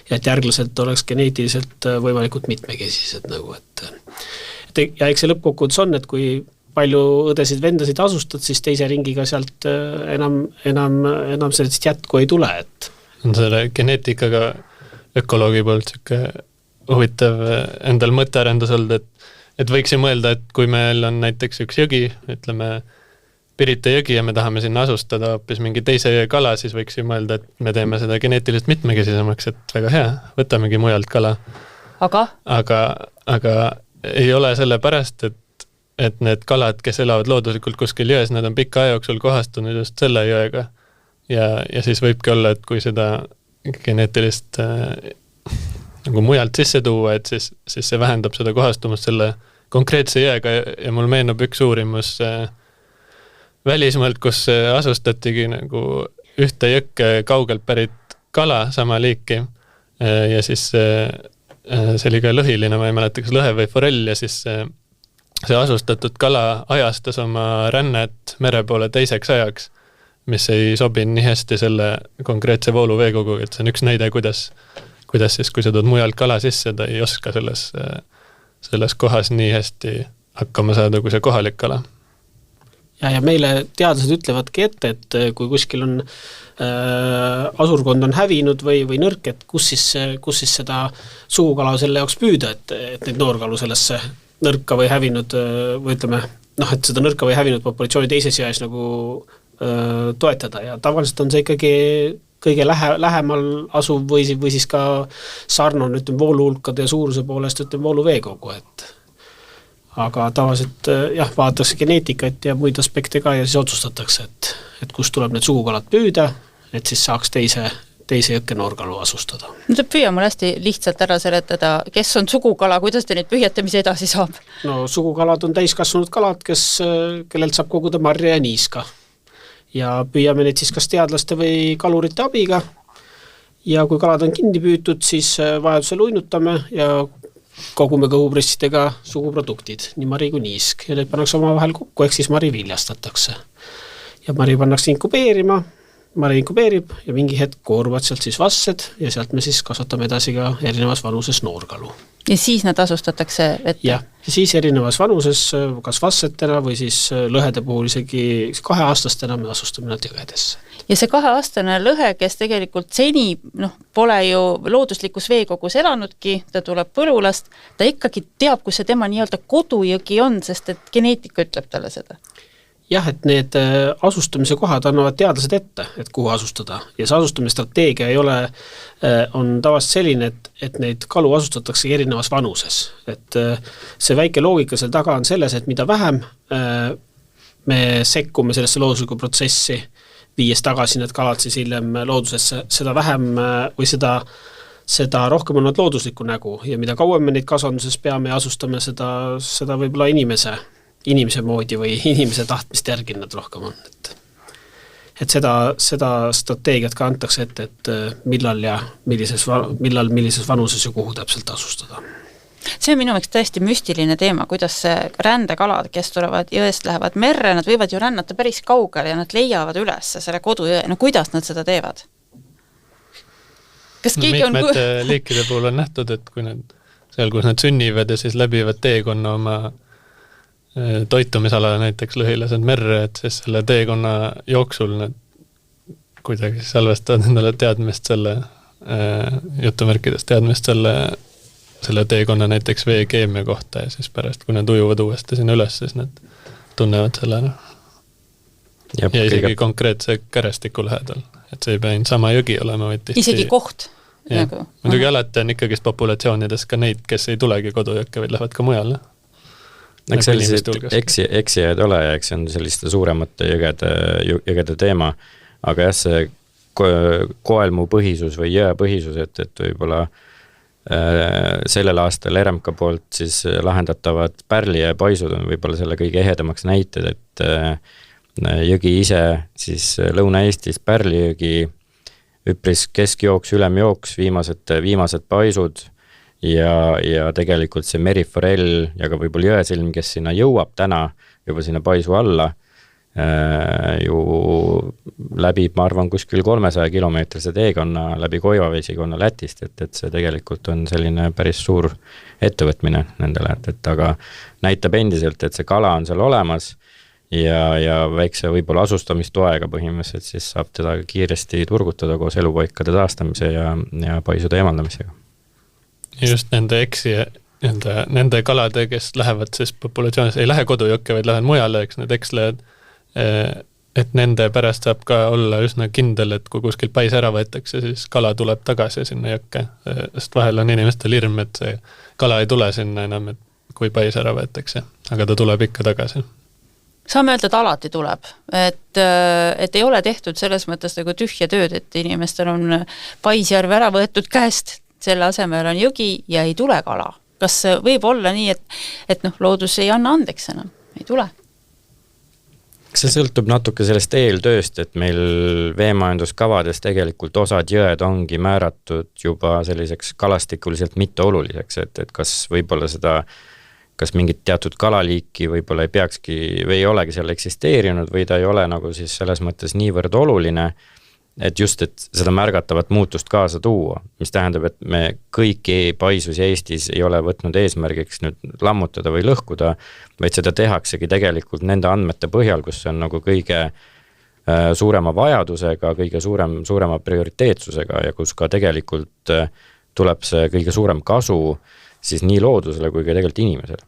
ja et järglaselt oleks geneetiliselt võimalikult mitmekesised nagu, ja eks see lõppkokkuvõttes on, et kui palju õdesid, vendasid asustad, siis teise ringiga sealt enam sellest jätku ei tule, et on selle geneetikaga ökoloogi poolt siuke huvitav endal mõttearendus olnud, et võiks ju mõelda, et kui meil on näiteks üks jõgi, ütleme Pirita jõgi ja me tahame sinna asustada hoopis mingi teise kala, siis võiks ju mõelda, et me teeme seda geneetilist mitmekesisemaks, et väga hea, võtamegi mujalt kala. Aga ei ole selle pärast, et need kalad, kes elavad looduslikult kuskil jões, nad on pika aja jooksul kohastunud just selle jõega. Ja siis võibki olla, et kui seda geneetilist nagu mujalt sisse tuua, et siis see vähendab seda kohastumust selle konkreetse jõega ja mul meenub üks uurimus välismaalt, kus asustatigi nagu ühte jõkke kaugelt pärit kala sama liiki ja siis see oli ka lõhiline, ma ei mäleta, kas lõhe või forell ja siis see asustatud kala ajastas oma rännet mere poole teiseks ajaks, mis ei sobinud nii hästi selle konkreetse vooluveekoguga, et see on üks näide, kuidas siis, kui sa tood mujalt kala sisse, ta ei oska selles kohas nii hästi hakkama saada, kui see kohalik kala. Ja meile teadlased ütlevadki ette, et kui kuskil on asurkond on hävinud või nõrk, et kus siis seda sugukala selle jaoks püüda, et neid noorkalu sellesse nõrka või hävinud, või ütleme, et seda nõrka või hävinud populatsiooni teises jões nagu toetada ja tavaliselt on see ikkagi kõige lähemal asuv või siis ka sarnane, ütleme, vooluhulkade ja suuruse poolest, ütleme, vooluveekogu, aga tavaliselt vaadatakse geneetikat ja muid aspekte ka ja siis otsustatakse, et kust tuleb need sugukalad püüda, et siis saaks teise jõkke noorkalu asustada. No püüa mul hästi lihtsalt ära seletada, kes on sugukala, kuidas te neid pühjate, mis edasi saab? No sugukalad on täiskasvanud kalad, kellelt saab koguda marja ja niiska. Ja püüame neid siis kas teadlaste või kalurite abiga ja kui kalad on kinni püütud, siis vajadusel uinutame ja kogume kõhupristidega suguproduktid, nii mari kui niisk ja need pannakse oma vahel kokku, ehk siis mari viljastatakse. Ja mari pannakse inkubeerima, mari inkubeerib ja mingi hetk kooruvad sealt siis vassed ja sealt me siis kasvatame edasi ka erinevas vanuses noorkalu. Ja siis nad asustatakse ette? Ja siis erinevas vanuses, kas vassetena või siis lõhede puhul isegi 2-aastastena me asustame nad jõgedesse. Ja see 2-aastane lõhe, kes tegelikult seni pole ju looduslikus veekogus elanudki, ta tuleb põlulast, ta ikkagi teab, kus see tema nii-öelda kodujõgi on, sest et geneetika ütleb talle seda. Jah, et need asustamise kohad annavad teadlased ette, et kuhu asustada ja see asustamise strateegia on tavaliselt selline, et neid kalu asustatakse erinevas vanuses. Et see väike loogika seal taga on selles, et mida vähem me sekkume sellesse looduslikku protsessi, viies tagasi need kalad siis hiljem loodusesse, seda vähem või seda rohkem on nad looduslikku nägu ja mida kauem me neid kasvanduses peame ja asustame, seda võib-olla inimese moodi või inimese tahtmist järgi nad rohkem on. Et seda strateegiat ka antakse ette, et millal millises vanuses ja kuhu täpselt asustada. See on minu jaoks täiesti müstiline teema, kuidas rändekalad, kes tulevad jõest, lähevad merre, nad võivad ju rännata päris kaugele ja nad leiavad üles selle kodujõe. No kuidas nad seda teevad? kas keegi on... Mitmete liikide puhul on nähtud, et kui nad seal, kus nad sünnivad ja siis läbivad teekonna oma toitumisala näiteks lõhilased merre, et siis selle teekonna jooksul nad kuidagi salvestavad endale teadmist selle, jutumärkides teadmist selle teekonna näiteks veekeemia kohta ja siis pärast, kui nad ujuvad uuesti sinna üles, siis nad tunnevad selle ära. Ja isegi konkreetse kärestiku lähedal, et see ei pea sama jõgi olema, vaid tihti... Isegi koht. Nagu. Muidugi alati on ikkagist populatsioonides ka neid, kes ei tulegi kodujõkke, vaid lähevad ka mujale. Eks sellised eksijad ole ja eks see on selliste suuremate jõgede teema, aga jah, see koelmu põhisus või jõe põhisus, et võib-olla sellel aastal RMK poolt siis lahendatavad Pärli ja Paisud on võib-olla selle kõige ehedamaks näited, et jõgi ise siis Lõuna-Eestis Pärli jõgi üpris keskjooks, ülemjooks, viimased Paisud ja tegelikult see meriforell ja ka võib-olla jõesilm, kes sinna jõuab täna juba sinna Paisu alla, ju läbib, ma arvan, kuskil 300 kilomeetrise teekonna läbi Koiva-Vesikonna Lätist, et see tegelikult on selline päris suur ettevõtmine nendele, et aga näitab endiselt, et see kala on seal olemas ja väikse võib-olla asustamistoega põhimõtteliselt siis saab teda kiiresti turgutada koos elupaikade taastamise ja paisude eemaldamisega. Just nende nende kalade, kes lähevad siis populatsioonis, ei lähe kodujõkke, vaid lähevad mujale, eks need ekslejad, et nende pärast saab ka olla üsna kindel, et kui kuskil pais ära võetakse, siis kala tuleb tagasi sinna jõkke, sest vahel on inimestel hirm, et see kala ei tule sinna enam, et kui pais ära võetakse, aga ta tuleb ikka tagasi. Saame öelda, et alati tuleb, et ei ole tehtud selles mõttes nagu tühja tööd, et inimestel on paisjärv ära võetud käest, selle asemel on jõgi ja ei tule kala. Kas võib olla nii, et loodus ei anna andeks enam, ei tule? See sõltub natuke sellest eeltööst, et meil veemajanduskavades tegelikult osad jõed ongi määratud juba selliseks kalastikuliselt mitteoluliseks, et kas võib-olla kas mingit teatud kalaliiki võib-olla ei peakski või ei olegi seal eksisteerinud või ta ei ole nagu siis selles mõttes niivõrd oluline, et just, et seda märgatavat muutust kaasa tuua, mis tähendab, et me kõiki paisusi Eestis ei ole võtnud eesmärgiks nüüd lammutada või lõhkuda, vaid seda tehaksegi tegelikult nende andmete põhjal, kus on nagu kõige suurema vajadusega, kõige suurema prioriteetsusega ja kus ka tegelikult tuleb see kõige suurem kasu siis nii loodusele kui ka tegelikult inimesele.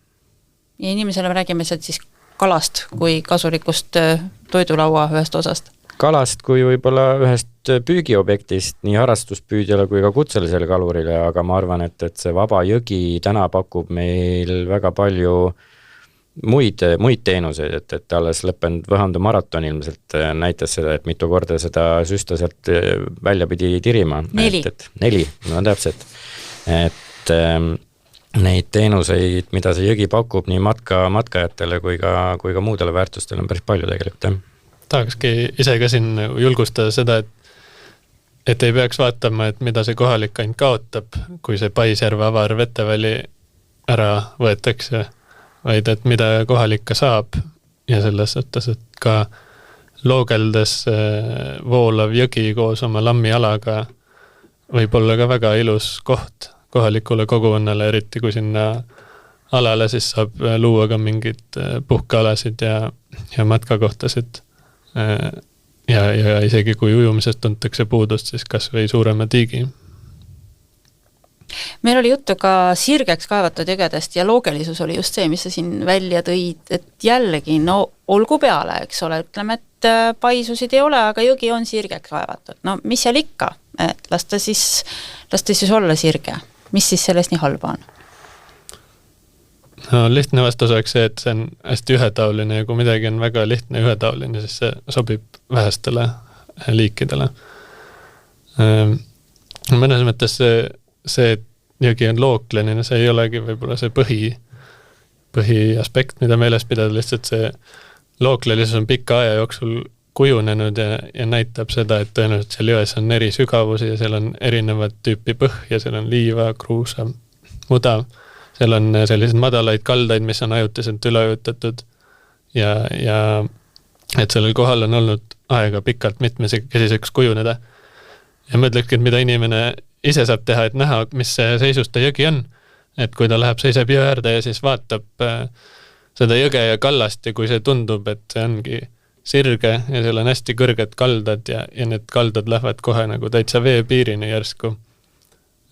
Ja inimesele me räägime siis kalast kui kasulikust toidulaua ühest osast. Kalast kui võib-olla ühest püügiobjektist nii harastuspüüdjale kui ka kutselisele kalurile, aga ma arvan, et see vaba jõgi täna pakub meil väga palju muid teenuseid, et alles lõppenud Võhandu maraton ilmselt näitas seda, et mitu korda seda süsta sealt välja pidi tirima. 4. 4, no täpselt. Et neid teenuseid, mida see jõgi pakub nii matkajatele kui ka muudele väärtustele on päris palju tegelikult, jah. Tahakski ise ka siin julgustada seda, et ei peaks vaatama, et mida see kohalik ainult kaotab, kui see Paisjärve avar veteväli ära võetakse, vaid et mida kohalik ka saab ja selles suhtes, et ka loogeldes voolav jõgi koos oma lammialaga võib olla ka väga ilus koht kohalikule kogukonnale, eriti kui sinna alale siis saab luua ka mingid puhkealasid ja matkakohtasid. Ja isegi kui ujumisest tuntakse puudust, siis kas või suurema tiigi. Meil oli juttu ka sirgeks kaevatud jõgedest ja loogelisus oli just see, mis sa siin välja tõid, et jällegi, olgu peale, eks ole, ütleme, et paisusid ei ole, aga jõgi on sirgeks kaevatud. No mis seal ikka, et lasta siis olla sirge. Mis siis sellest nii halba on? No, lihtne vastus oleks see, et see on hästi ühetaoline ja kui midagi on väga lihtne ja ühetaoline, siis see sobib vähestele liikidele. Mõnes mõttes see, et jõgi on lookleline, see ei olegi võib-olla see põhiaspekt, mida meeles pidada, lihtsalt see looklelisus on pika aja jooksul kujunenud ja näitab seda, et tõenäoliselt seal jões on eri sügavusi ja seal on erinevad tüüpi põhja, seal on liiva, kruusa, muda. Seal on sellised madalaid kaldaid, mis on ajutiselt üleujutatud ja et sellel kohal on olnud aega pikalt mitmekesiseks kujuneda. Ja mõtlekski, et mida inimene ise saab teha, et näha, mis see seisus ta jõgi on. Et kui ta läheb, seisab jõe äärde ja siis vaatab seda jõge ja kallast ja kui see tundub, et see ongi sirge ja seal on hästi kõrged kaldad ja need kaldad lähevad kohe nagu täitsa veepiirini järsku.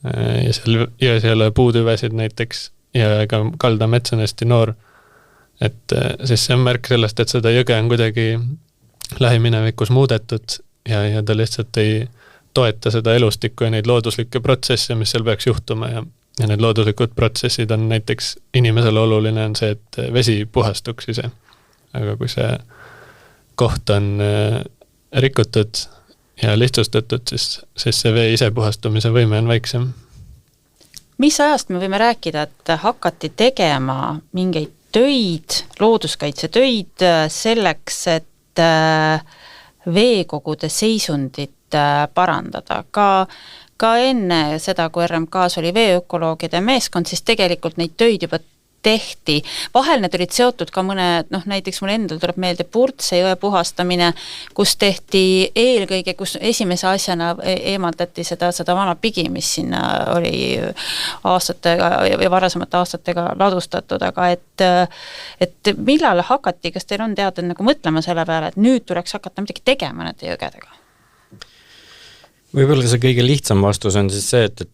Ja seal jões ei ole puutüvesid näiteks ja ega kaldamets on hästi noor. Et siis see on märk sellest, et seda jõge on kuidagi lähiminevikus muudetud ja ta lihtsalt ei toeta seda elustikku ja neid looduslikke protsesse, mis seal peaks juhtuma ja need looduslikud protsessid on näiteks inimesele oluline on see, et vesi puhastuks ise. Aga kui see koht on rikutud ja lihtsustatud, siis see vee ise puhastumise võime on väiksem. Mis ajast me võime rääkida, et hakati tegema mingeid töid, looduskaitsetöid selleks, et veekogude seisundit parandada? Ka enne seda, kui RMK-s oli veeökoloogide meeskond, siis tegelikult neid töid juba tehti. Vahel need olid seotud ka mõne, näiteks mul endal tuleb meelde Purtse jõe puhastamine, kus tehti eelkõige, kus esimese asjana eemaldati seda vana pigi, mis sinna oli aastatega ja varasemate aastatega ladustatud, aga et millal hakati, kas teil on teada nagu mõtlema selle peale, et nüüd tuleks hakata midagi tegema nende jõgedega? Võib-olla see kõige lihtsam vastus on siis see, et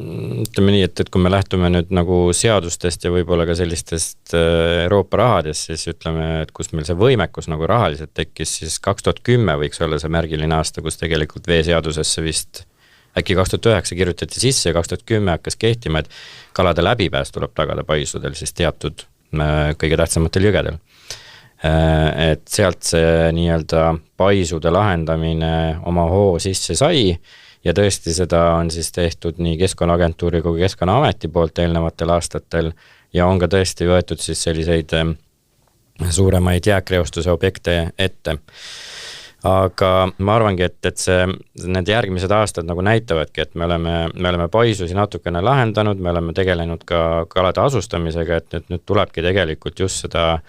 ütleme nii, et kui me lähtume nüüd nagu seadustest ja võib-olla ka sellistest Euroopa rahadest, siis ütleme, et kus meil see võimekus nagu rahaliselt tekkis, siis 2010 võiks olla see märgiline aasta, kus tegelikult veeseadusesse vist äkki 2009 kirjutati sisse ja 2010 hakkas kehtima, et kalade läbipääs tuleb tagada paisudel siis teatud kõige tähtsamatel jõgedel. Et sealt see nii-öelda paisude lahendamine oma hoo sisse sai ja tõesti seda on siis tehtud nii Keskkonnaagentuuri kui Keskkonnaameti poolt eelnevatel aastatel ja on ka tõesti võetud siis selliseid suuremaid jääkreostuse objekte ette. Aga ma arvangi, et need järgmised aastad nagu näitavadki, et me oleme paisusi natukene lahendanud, me oleme tegelenud ka kalade asustamisega, et nüüd tulebki tegelikult just seda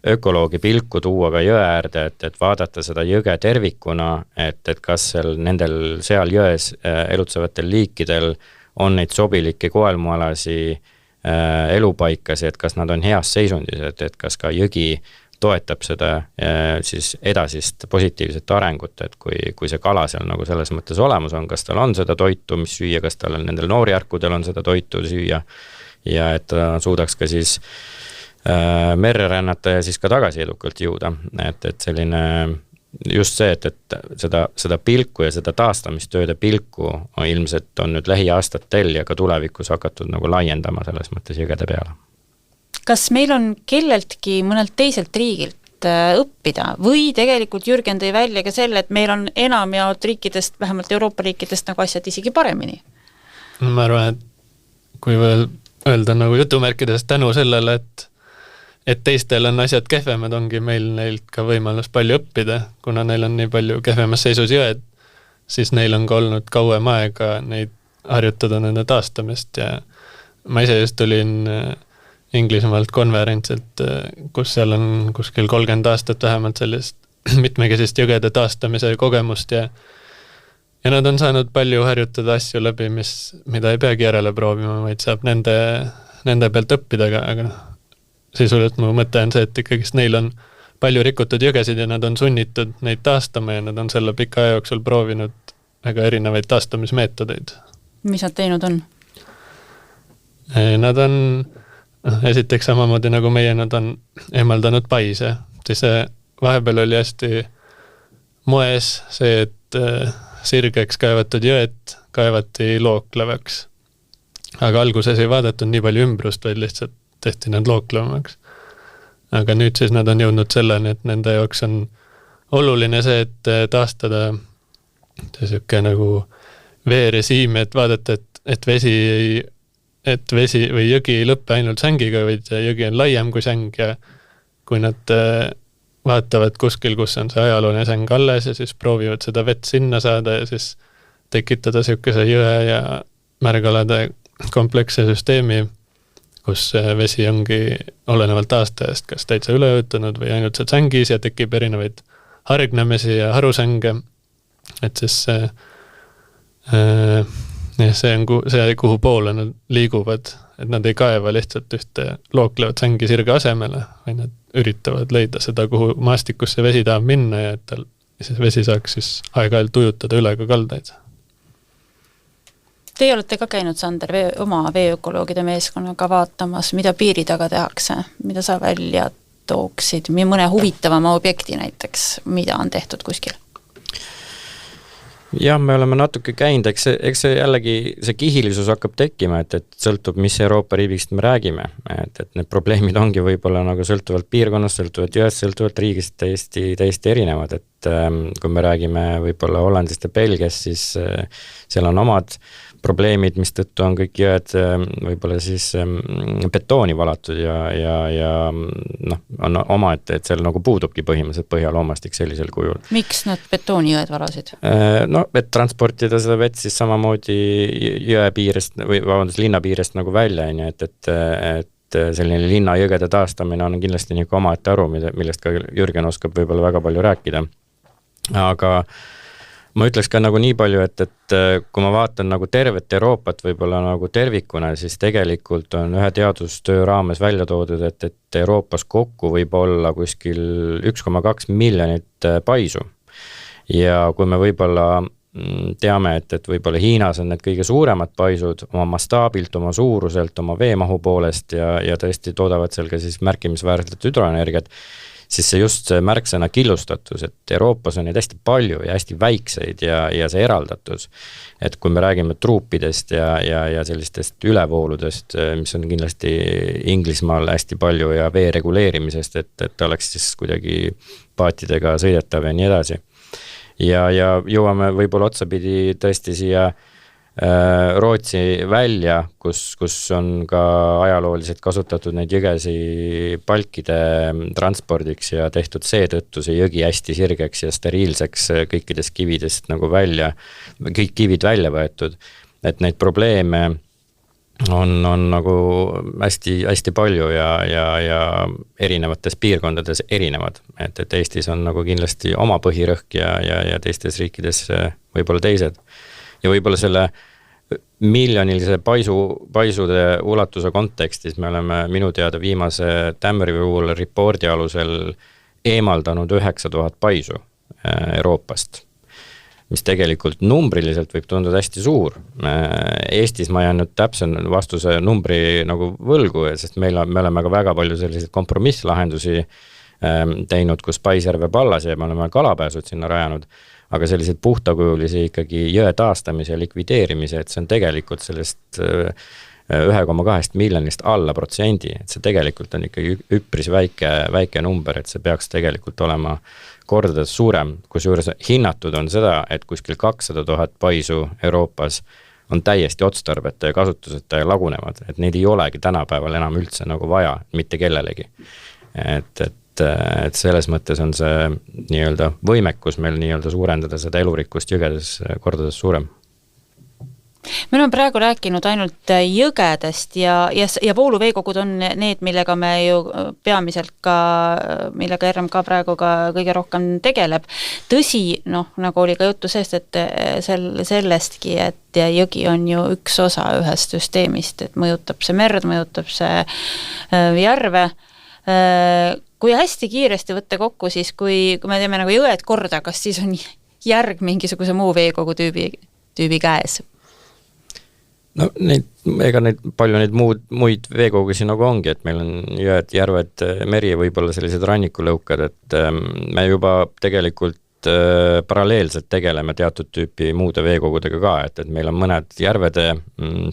ökoloogi pilku tuua ka jõe äärde, et vaadata seda jõge tervikuna, et kas seal jões elutsevatel liikidel on neid sobilikke koelmualasi elupaikasi, et kas nad on heas seisundis, et kas ka jõgi toetab seda siis edasist positiivset arengut, et kui see kala seal nagu selles mõttes olemas on, kas tal on seda toitu, mis süüa, kas tal on nendel noorjärkudel on seda toitu süüa ja et ta suudaks ka siis merre rännata ja siis ka tagasi edukalt jõuda, et selline just see, et seda pilku ja seda taastamistööde pilku ilmselt on nüüd lähiaastatel ja ka tulevikus hakatud nagu laiendama selles mõttes jõgede peale. Kas meil on kelleltki mõnelt teiselt riigilt õppida või tegelikult Jürgen tõi välja ka selle, et meil on enamjaolt riikidest, vähemalt Euroopa riikidest nagu asjad isegi paremini? Ma arvan, et kui öelda nagu jutumärkides tänu sellele, et teistel on asjad kehvemad, ongi meil neilt ka võimalus palju õppida, kuna neil on nii palju kehvemas seisus jõed, siis neil on ka olnud kauem aega neid harjutada nende taastamist ja ma ise just tulin Inglismaalt konverentsilt, kus seal on kuskil 30 aastat vähemalt sellist mitmekesist jõgede taastamise kogemust ja nad on saanud palju harjutada asju läbi, mida ei peagi järele proovima, vaid saab nende pealt õppida, aga sisuliselt mu mõte on see, et ikkagist neil on palju rikutud jõgesid ja nad on sunnitud neid taastama ja nad on selle pika aja jooksul proovinud väga erinevaid taastamismeetodeid. Mis nad teinud on? Nad on esiteks samamoodi nagu meie, nad on eemaldanud paise. Siis vahepeal oli hästi moes see, et sirgeks kaevatud jõed kaevati looklevaks. Aga alguses ei vaadatud nii palju ümbrust, vaid lihtsalt tehti nad looklevamaks. Aga nüüd siis nad on jõudnud selleni, et nende jaoks on oluline see, et taastada see nagu veerežiimi, et vaadata, et vesi või jõgi ei lõppe ainult sängiga, vaid jõgi on laiem kui säng ja kui nad vaatavad kuskil, kus on see ajalooline säng alles ja siis proovivad seda vett sinna saada ja siis tekitada siukese jõe ja märgalade kompleksse süsteemi, kus vesi ongi olenevalt aastajast kas täitsa üleõutunud või ainult seal sängis ja tekib erinevaid hargnemisi ja harusänge, et siis Ja see on see, kuhu poole nad liiguvad, et nad ei kaeva lihtsalt ühte looklevat sängisirge asemele, vaid nad üritavad leida seda, kuhu maastikusse vesi tahab minna ja et tal see vesi saaks siis aeg-ajalt ujutada üle ka kaldaid. Teie olete ka käinud, Sander, oma veeökoloogide meeskonnaga vaatamas, mida piiri taga tehakse, mida sa välja tooksid, mõne huvitavama objekti näiteks, mida on tehtud kuskil? Jah, me oleme natuke käinud, eks see jällegi, see kihilisus hakkab tekkima, et sõltub, mis Euroopa riigist me räägime, et need probleemid ongi võib-olla nagu sõltuvalt piirkonnast, sõltuvalt jõest, sõltuvalt riigist täiesti erinevad, et kui me räägime võib-olla Hollandist ja Belgiast, siis seal on omad probleemid, mis tõttu on kõik jõed võib-olla siis betooni valatud ja on oma, et seal nagu puudubki põhimõtteliselt põhjaloomastik sellisel kujul. Miks nad betoonijõed valasid? Et transportida seda vett siis samamoodi jõe piirest või linna piirest nagu välja, et selline linna jõgede taastamine on kindlasti nii omaette aru, millest ka Jürgen oskab võib-olla väga palju rääkida. Aga ma ütleks ka nagu nii palju, et kui ma vaatan nagu tervet Euroopat võib-olla nagu tervikuna, siis tegelikult on ühe teadustöö raames välja toodud, et Euroopas kokku võib olla kuskil 1,2 miljonit paisu. Ja kui me võib-olla teame, et võib-olla Hiinas on need kõige suuremad paisud oma mastaabilt, oma suuruselt, oma veemahu poolest ja tõesti toodavad seal ka siis märkimisväärselt hüdroenergiat, siis see just see märksõna killustatus, et Euroopas on neid hästi palju ja hästi väikseid ja see eraldatus. Et kui me räägime truupidest ja sellistest ülevooludest, mis on kindlasti Inglismaal hästi palju ja vee reguleerimisest, et oleks siis kuidagi paatidega sõidetav ja nii edasi. Ja jõuame võib-olla otsapidi tõesti siia Rootsi välja, kus on ka ajalooliselt kasutatud neid jõgesi palkide transpordiks ja tehtud seetõttu see jõgi hästi sirgeks ja steriilseks kõikidest kividest nagu kõik kivid välja võetud. Et neid probleeme on nagu hästi palju ja erinevates piirkondades erinevad. Et Eestis on nagu kindlasti oma põhirõhk ja teistes riikides võib-olla teised. Ja võib-olla selle miljonilise paisude ulatuse kontekstis me oleme minu teada viimase Tamrivuul reporti alusel eemaldanud 9000 paisu Euroopast, mis tegelikult numbriliselt võib tunduda hästi suur. Eestis ma jään nüüd täpsen vastuse numbri nagu võlgu, sest me oleme ka väga palju selliseid kompromisslahendusi teinud, kus Paisjärve pallas ja me oleme kalapääsud sinna rajanud, aga selliseid puhtakujulisi ikkagi jõe taastamise ja likvideerimise, et see on tegelikult sellest 1,2 miljonist alla protsendi, et see tegelikult on ikkagi üpris väike number, et see peaks tegelikult olema kordades suurem, kusjuures hinnatud on seda, et kuskil 200 000 paisu Euroopas on täiesti otstarbeta ja kasutuseta ja lagunevad, et neid ei olegi tänapäeval enam üldse nagu vaja, mitte kellelegi. Et selles mõttes on see nii-öelda võimekus meil nii-öelda suurendada seda elurikkust jõgedes kordades suurem. Me oleme praegu rääkinud ainult jõgedest ja vooluveekogud on need, millega me ju peamiselt ka, millega RMK praegu ka kõige rohkem tegeleb. Tõsi, nagu oli ka juttu sellest, et sellestki, et jõgi on ju üks osa ühest süsteemist, et mõjutab see merd, mõjutab see järve. Kui hästi kiiresti võtta kokku, siis kui me teeme nagu jõed korda, kas siis on järg mingisuguse muu veekogu tüübi käes? No palju neid muid veekogusi nagu ongi, et meil on jõed, järved, meri ja võib-olla sellised rannikulõukad, et me juba tegelikult paralleelselt tegeleme teatud tüüpi muude veekogudega ka, et meil on mõned järvede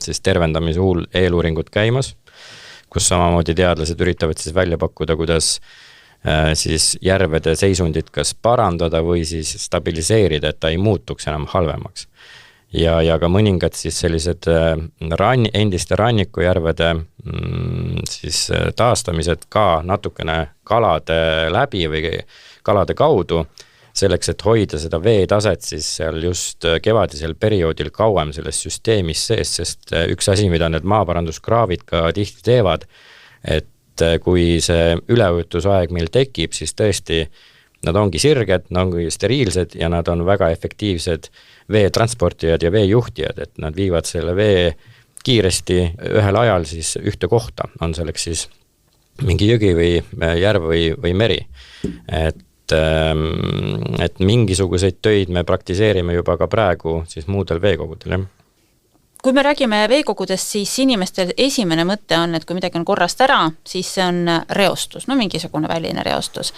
siis tervendamise eeluuringud käimas, kus samamoodi teadlased üritavad siis välja pakkuda, kuidas siis järvede seisundit kas parandada või siis stabiliseerida, et ta ei muutuks enam halvemaks. Ja ka mõningad siis sellised endiste rannikujärvede siis taastamised ka natukene kalade läbi või kalade kaudu, selleks, et hoida seda veetaset siis seal just kevadisel perioodil kauem selles süsteemis sees, sest üks asi, mida need maaparanduskraavid ka tihti teevad, et kui see üleujutusaeg meil tekib, siis tõesti nad ongi sirged, nad ongi steriilsed ja nad on väga efektiivsed veetransportijad ja veejuhtijad, et nad viivad selle vee kiiresti ühel ajal siis ühte kohta, on selleks siis mingi jõgi või järv või meri. Et mingisuguseid töid me praktiseerime juba ka praegu siis muudel veekogudel, jah. Kui me räägime veekogudest, siis inimestel esimene mõte on, et kui midagi on korrast ära, siis see on reostus, no mingisugune väline reostus.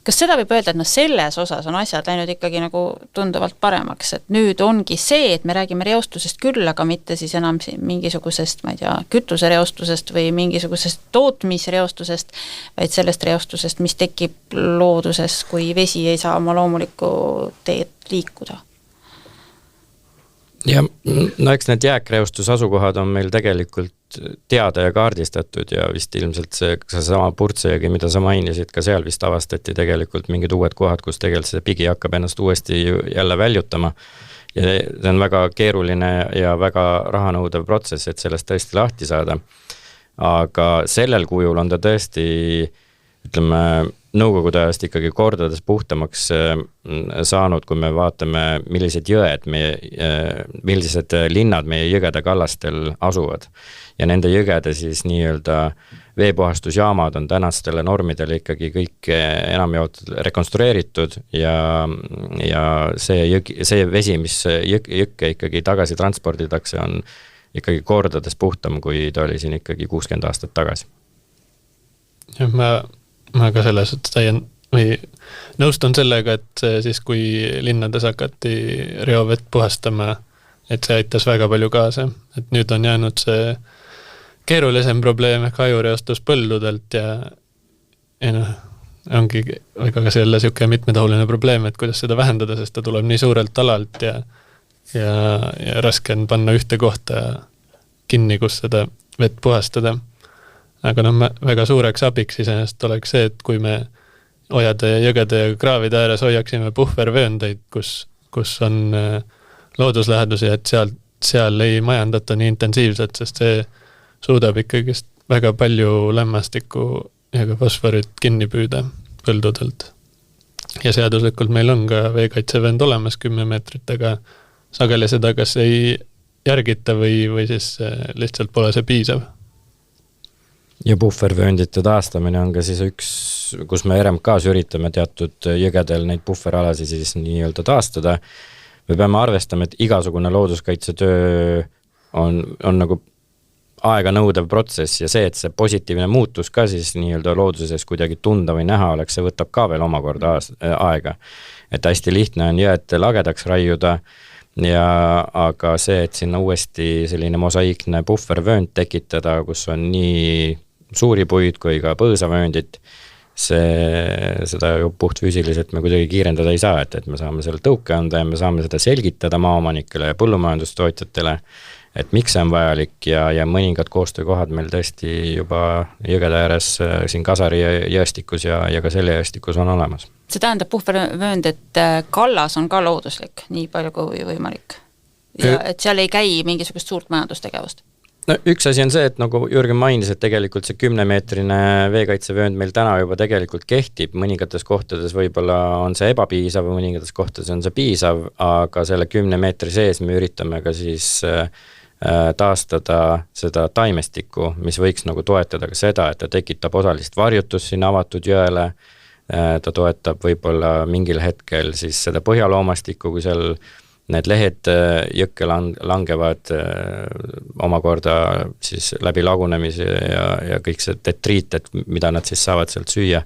Kas seda võib öelda, et selles osas on asjad läinud ikkagi nagu tunduvalt paremaks, et nüüd ongi see, et me räägime reostusest küll, aga mitte siis enam mingisugusest, ma ei tea, kütusereostusest või mingisugusest tootmisreostusest, vaid sellest reostusest, mis tekib looduses, kui vesi ei saa oma loomulikku teed liikuda? Ja no eks need jääkreostusasukohad on meil tegelikult teada ja kaardistatud ja vist ilmselt see sama Purtsejõgi, mida sa mainisid, ka seal vist avastati tegelikult mingid uued kohad, kus tegelikult see pigi hakkab ennast uuesti jälle väljutama. Ja see on väga keeruline ja väga rahanõudev protsess, et sellest tõesti lahti saada. Aga sellel kujul on ta tõesti, ütleme, nõukogude ajast ikkagi kordades puhtamaks saanud, kui me vaatame, millised jõed, millised linnad meie jõgede kallastel asuvad. Ja nende jõgede siis nii-öelda veepuhastusjaamad on tänastele normidele ikkagi kõik enamjaolt rekonstrueeritud ja see vesi, mis jõkke ikkagi tagasi transporditakse, on ikkagi kordades puhtam, kui ta oli siin ikkagi 60 aastat tagasi. Ja ma ka selles nõustun sellega, et siis kui linnades hakati reovett puhastama, et see aitas väga palju kaasa, et nüüd on jäänud see keerulisem probleem ehk hajureostus põldudelt ja ongi väga ka selle siuke mitmetahuline probleem, et kuidas seda vähendada, sest ta tuleb nii suurelt alalt ja raske on panna ühte kohta kinni, kus seda vett puhastada. Aga väga suureks abiks iseenesest oleks see, et kui me ojade ja jõgede ja kraavide ääres hoiaksime puhvervööndeid, kus on looduslähedusi, et seal ei majandata nii intensiivselt, sest see suudab ikkagi väga palju lämmastikku ja ka fosforit kinni püüda põldudelt. Ja seaduslikult meil on ka veekaitsevöönd olemas 10 meetrit, aga sageli seda kas ei järgita või siis lihtsalt pole see piisav. Ja puhvervööndite taastamine on ka siis üks, kus me RMK-s üritame teatud jõgedel neid puhveralasi siis nii-öelda taastada. Me peame arvestama, et igasugune looduskaitsetöö on nagu aega nõudev protsess ja see, et see positiivne muutus ka siis nii-öelda looduses kuidagi tunda või näha oleks, see võtab ka veel omakorda aega. Et hästi lihtne on jõed lagedaks raiuda, aga see, et sinna uuesti selline mosaiikne puhvervöönd tekitada, kus on nii suuri puid kui ka põõsavööndit, seda ju puht füüsiliselt me kuidagi kiirendada ei saa, et me saame selle tõuke anda ja me saame seda selgitada maaomanikele ja põllumajandustootjatele, et miks see on vajalik ja mõningad koostöökohad meil tõesti juba jõgede ääres siin Kasari jõestikus ja ka selle jõestikus on olemas. See tähendab puhvervöönd, et kallas on ka looduslik, nii palju kui võimalik. Ja et seal ei käi mingisugust suurt majandustegevust. No, üks asi on see, et nagu Jürgen mainis, et tegelikult see 10-meetrine veekaitsevöönd meil täna juba tegelikult kehtib, mõningates kohtades võib-olla on see ebapiisav või mõningates kohtades on see piisav, aga selle 10 meetri sees me üritame ka siis taastada seda taimestikku, mis võiks nagu toetada ka seda, et ta tekitab osalist varjutust sinna avatud jõele, ta toetab võib-olla mingil hetkel siis seda põhjaloomastikku, kui seal need lehed jõkke langevad omakorda siis läbi lagunemise ja kõik see detriit, et mida nad siis saavad sealt süüa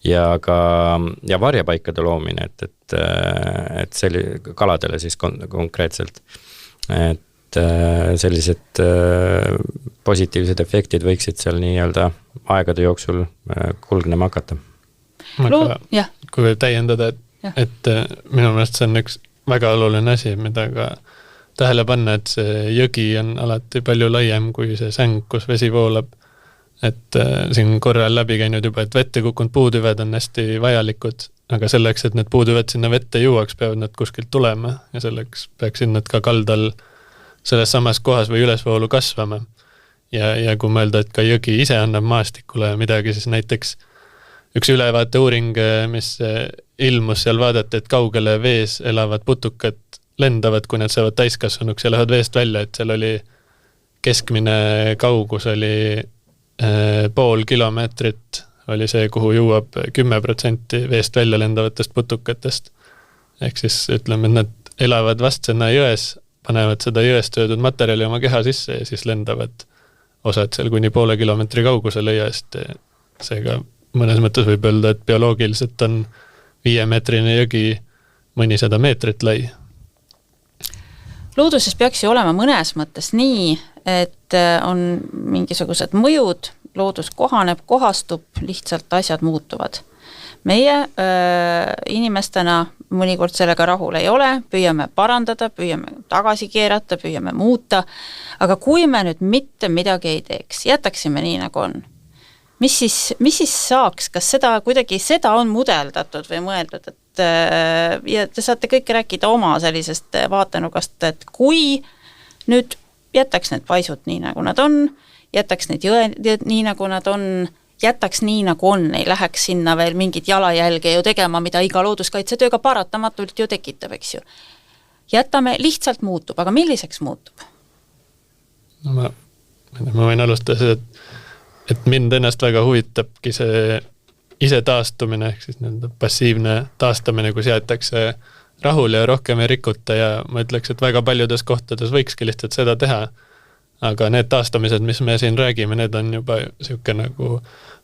ja varjepaikade loomine, et kaladele siis konkreetselt, et sellised positiivsed efektid võiksid seal nii-öelda aegade jooksul kulgnema hakata. Kui võib täiendada, et minu meelest see on üks väga oluline asi, mida ka tähele panna, et see jõgi on alati palju laiem kui see säng, kus vesi voolab. Et siin korral läbi käinud juba, et vette kukkunud puutüved on hästi vajalikud, aga selleks, et need puutüved sinna vette jõuaks, peavad nad kuskilt tulema ja selleks peaksid nad ka kaldal selles samas kohas või ülesvoolu kasvama. Ja kui mõelda, et ka jõgi ise annab maastikule midagi, siis näiteks üks ülevaate uuring, mis ilmus seal vaadata, et kaugele vees elavad putukad lendavad, kui nad saavad täiskasvanuks ja lähevad veest välja, et seal oli keskmine kaugus oli 0,5 kilomeetrit, oli see, kuhu jõuab 10% veest välja lendavatest putukatest. Ehk siis ütleme, et nad elavad vastsena jões, panevad seda jõest söödud materjali oma keha sisse ja siis lendavad osad seal kuni 0,5 kilomeetri kaugusele jõest. Seega mõnes mõttes võib öelda, et bioloogiliselt on 5-meetrine jõgi mõnisada meetrit lai. Looduses peaks ju olema mõnes mõttes nii, et on mingisugused mõjud, loodus kohaneb, kohastub, lihtsalt asjad muutuvad. Meie inimestena mõnikord sellega rahul ei ole, püüame parandada, püüame tagasi keerata, püüame muuta, aga kui me nüüd mitte midagi ei teeks, jätaksime nii nagu on, mis siis saaks, kas seda on mudeldatud või mõeldud, et ja te saate kõik rääkida oma sellisest vaatenugast, et kui nüüd jätaks need paisud nii nagu nad on, jätaks need jõed nii nagu nad on, jätaks nii nagu on, ei läheks sinna veel mingit jalajälge ju tegema, mida iga looduskaitsetööga paratamatult ju tekitab, eks ju. Jätame, lihtsalt muutub, aga milliseks muutub? No ma võin alustada seda, et mind ennast väga huvitabki see ise taastumine, ehk siis passiivne taastamine, kus jäetakse rahule ja rohkem ei rikuta ja ma ütleks, et väga paljudes kohtades võikski lihtsalt seda teha. Aga need taastamised, mis me siin räägime, need on juba siuke nagu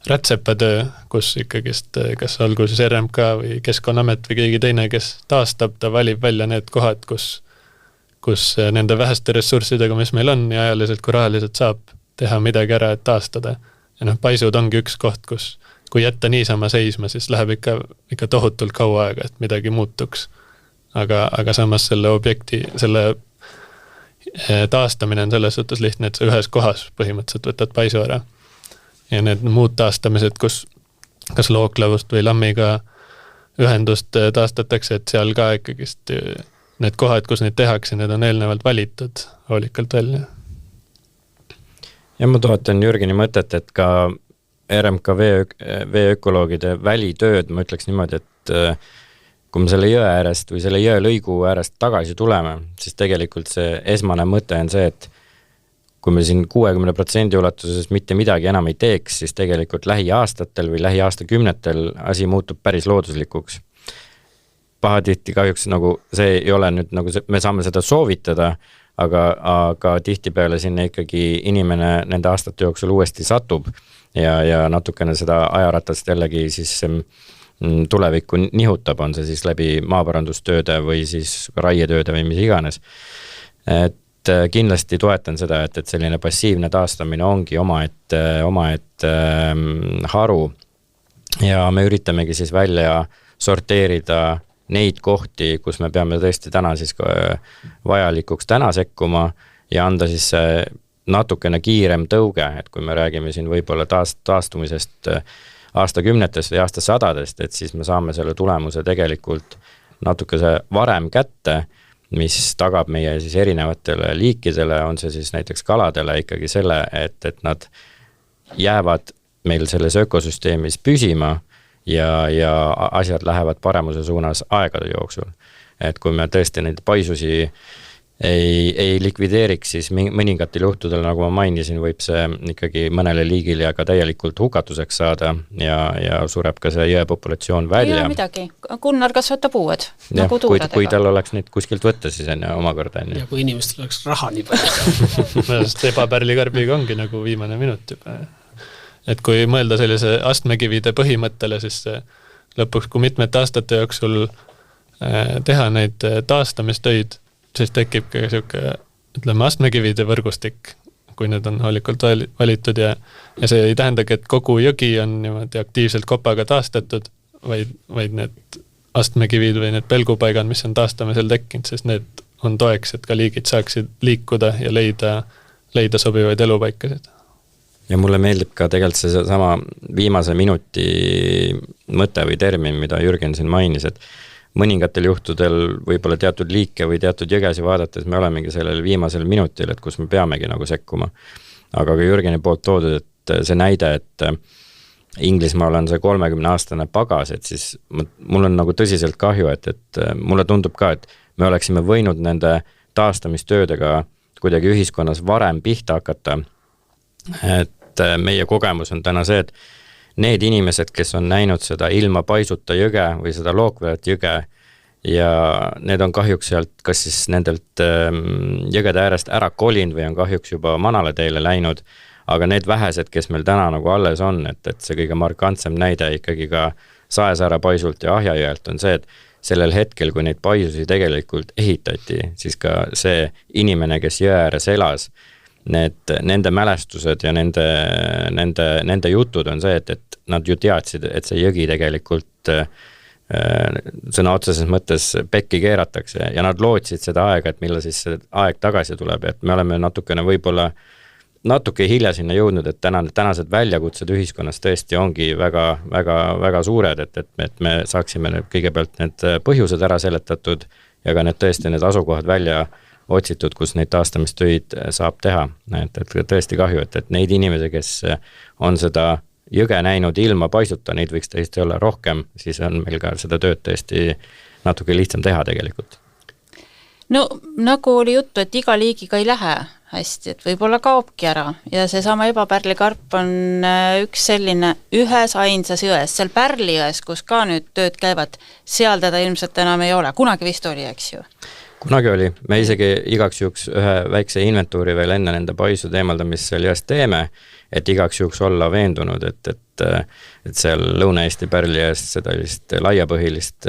rätsepatöö, kus ikkagist, kas olgu siis RMK või Keskkonnaamet või keegi teine, kes taastab, ta valib välja need kohad, kus nende väheste ressurssidega, mis meil on ja ajaliselt kui rahaliselt saab teha midagi ära, et taastada. Ja paisud ongi üks koht, kus kui jätta niisama seisma, siis läheb ikka tohutult kaua aega, et midagi muutuks. Aga samas selle objekti, selle taastamine on selles suhtes lihtne, et sa ühes kohas põhimõtteliselt võtad paisu ära. Ja need muud taastamised, kus kas looklavust või lammiga ühendust taastatakse, et seal ka ikkagist need kohad, kus neid tehakse, need on eelnevalt valitud hoolikalt välja. Ja ma toetan Jürgeni mõtet, et ka RMK veeökoloogide välitööd, ma ütleks niimoodi, et kui me selle jõe äärest või selle jõe lõigu äärest tagasi tuleme, siis tegelikult see esmane mõte on see, et kui me siin 60% ulatuses mitte midagi enam ei teeks, siis tegelikult lähiaastatel või lähiaastakümnetel asi muutub päris looduslikuks. Pahatihti kahjuks nagu see ei ole nüüd nagu me saame seda soovitada, aga tihtipeale sinna ikkagi inimene nende aastate jooksul uuesti satub ja natukene seda ajaratast jällegi siis tulevikku nihutab, on see siis läbi maaparandustööde või siis raietööde või mis iganes. Et kindlasti toetan seda, et selline passiivne taastamine ongi omaette haru ja me üritamegi siis välja sorteerida neid kohti, kus me peame tõesti täna siis vajalikuks täna sekkuma ja anda siis natukene kiirem tõuge, et kui me räägime siin võib-olla taastumisest aastakümnetest või aastasadadest, et siis me saame selle tulemuse tegelikult natukese varem kätte, mis tagab meie siis erinevatele liikidele, on see siis näiteks kaladele ikkagi selle, et nad jäävad meil selles ökosüsteemis püsima ja asjad lähevad paremuse suunas aegade jooksul. Et kui me tõesti neid paisusi ei likvideeriks, siis mõningatel juhtudel, nagu ma mainisin, võib see ikkagi mõnele liigile ja ka täielikult hukatuseks saada ja sureb ka see jõepopulatsioon välja. Ei ole midagi, Gunnar kasvatab uued, ja, nagu tuuradega. Kui tal oleks neid kuskilt võtta, siis on omakorda. Ja kui inimestel oleks raha nii palju. Sest ebapärlikarbiga ongi nagu viimane minut juba. Et kui mõelda sellise astmekivide põhimõttele, siis lõpuks, kui mitmete aastate jooksul teha neid taastamistöid, siis tekib ka siuke, ütleme, astmekivide võrgustik, kui need on hoolikalt valitud ja see ei tähendagi, et kogu jõgi on niimoodi aktiivselt kopaga taastatud, vaid need astmekivid või need pelgupaigad, mis on taastamisel tekkinud, sest need on toeks, et ka liigid saaksid liikuda ja leida sobivaid elupaikasid. Ja mulle meeldib ka tegelikult see sama viimase minuti mõte või termin, mida Jürgen siin mainis, et mõningatel juhtudel võib-olla teatud liike või teatud jõgesi vaadates me olemegi sellel viimasel minutil, et kus me peamegi nagu sekkuma. Aga ka Jürgeni poolt toodud, et see näide, et Inglismaal on see 30-aastane pagas, et siis mul on nagu tõsiselt kahju, et mulle tundub ka, et me oleksime võinud nende taastamistöödega kuidagi ühiskonnas varem pihta hakata. Et meie kogemus on täna see, et need inimesed, kes on näinud seda ilma paisuta jõge või seda lookveat jõge ja need on kahjuks sealt, kas siis nendelt jõgede äärest ära kolinud või on kahjuks juba manale teele läinud, aga need vähesed, kes meil täna nagu alles on, et see kõige markantsem näide ikkagi ka Saesaare paisult ja Ahjajõelt on see, et sellel hetkel, kui neid paisusi tegelikult ehitati, siis ka see inimene, kes jõe ääres elas, nende mälestused ja nende jutud on see, et nad ju teadsid, et see jõgi tegelikult sõna otseses mõttes pekki keeratakse ja nad lootsid seda aega, et millal siis see aeg tagasi tuleb, et me oleme natuke hilja sinna jõudnud, et tänased väljakutsed ühiskonnas tõesti ongi väga suured, et me saaksime kõigepealt need põhjused ära seletatud ja ka need asukohad välja otsitud, kus neid taastamistöid saab teha. Et tõesti kahju, et neid inimesi, kes on seda jõge näinud ilma paisuta, neid võiks tõesti olla rohkem, siis on meil ka seda tööd tõesti natuke lihtsam teha tegelikult. No nagu oli juttu, et iga liigiga ei lähe hästi, et võib-olla kaobki ära ja seesama ebapärlikarp on üks selline ühes ainsas jões, seal Pärlijões, kus ka nüüd tööd käivad, seal teda ilmselt enam ei ole, kunagi vist oli, eks ju? Kunagi oli, me isegi igaks juhuks ühe väikse inventuuri veel enne nende paisude eemaldamist seal jõest teeme, et igaks juhuks olla veendunud, et seal Lõuna-Eesti Pärlijõest seda vist laiapõhilist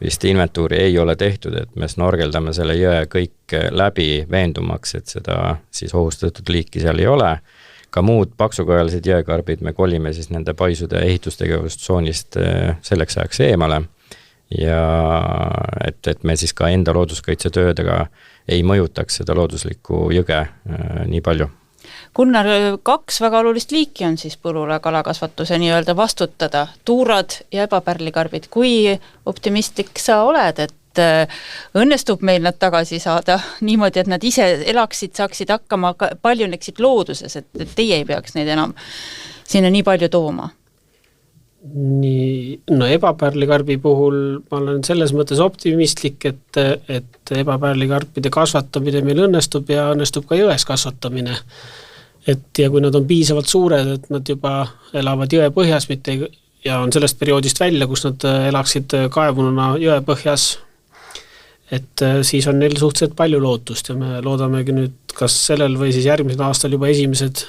vist inventuuri ei ole tehtud, et me snorgeldame selle jõe kõik läbi veendumaks, et seda siis ohustatud liiki seal ei ole. Ka muud paksukojalised jõekarbid me kolime siis nende paisude ehitustegevustsoonist selleks ajaks eemale ja et me siis ka enda looduskaitsetöödega ei mõjutaks seda looduslikku jõge nii palju. Gunnar, 2 väga olulist liiki on siis põllule kalakasvatuse nii-öelda vastutada, tuurad ja ebapärlikarbid. Kui optimistlik sa oled, et õnnestub meil nad tagasi saada niimoodi, et nad ise elaksid, saaksid hakkama, paljuneksid looduses, et teie ei peaks neid enam sinna nii palju tooma? No ebapärlikarbi puhul ma olen selles mõttes optimistlik, et ebapärlikarpide kasvatamine meil õnnestub ja õnnestub ka jões kasvatamine. Ja kui nad on piisavalt suured, et nad juba elavad jõe põhjas mitte, ja on sellest perioodist välja, kus nad elaksid kaevununa jõe põhjas, et siis on neil suhteliselt palju lootust ja me loodamegi nüüd kas sellel või siis järgmisel aastal juba esimesed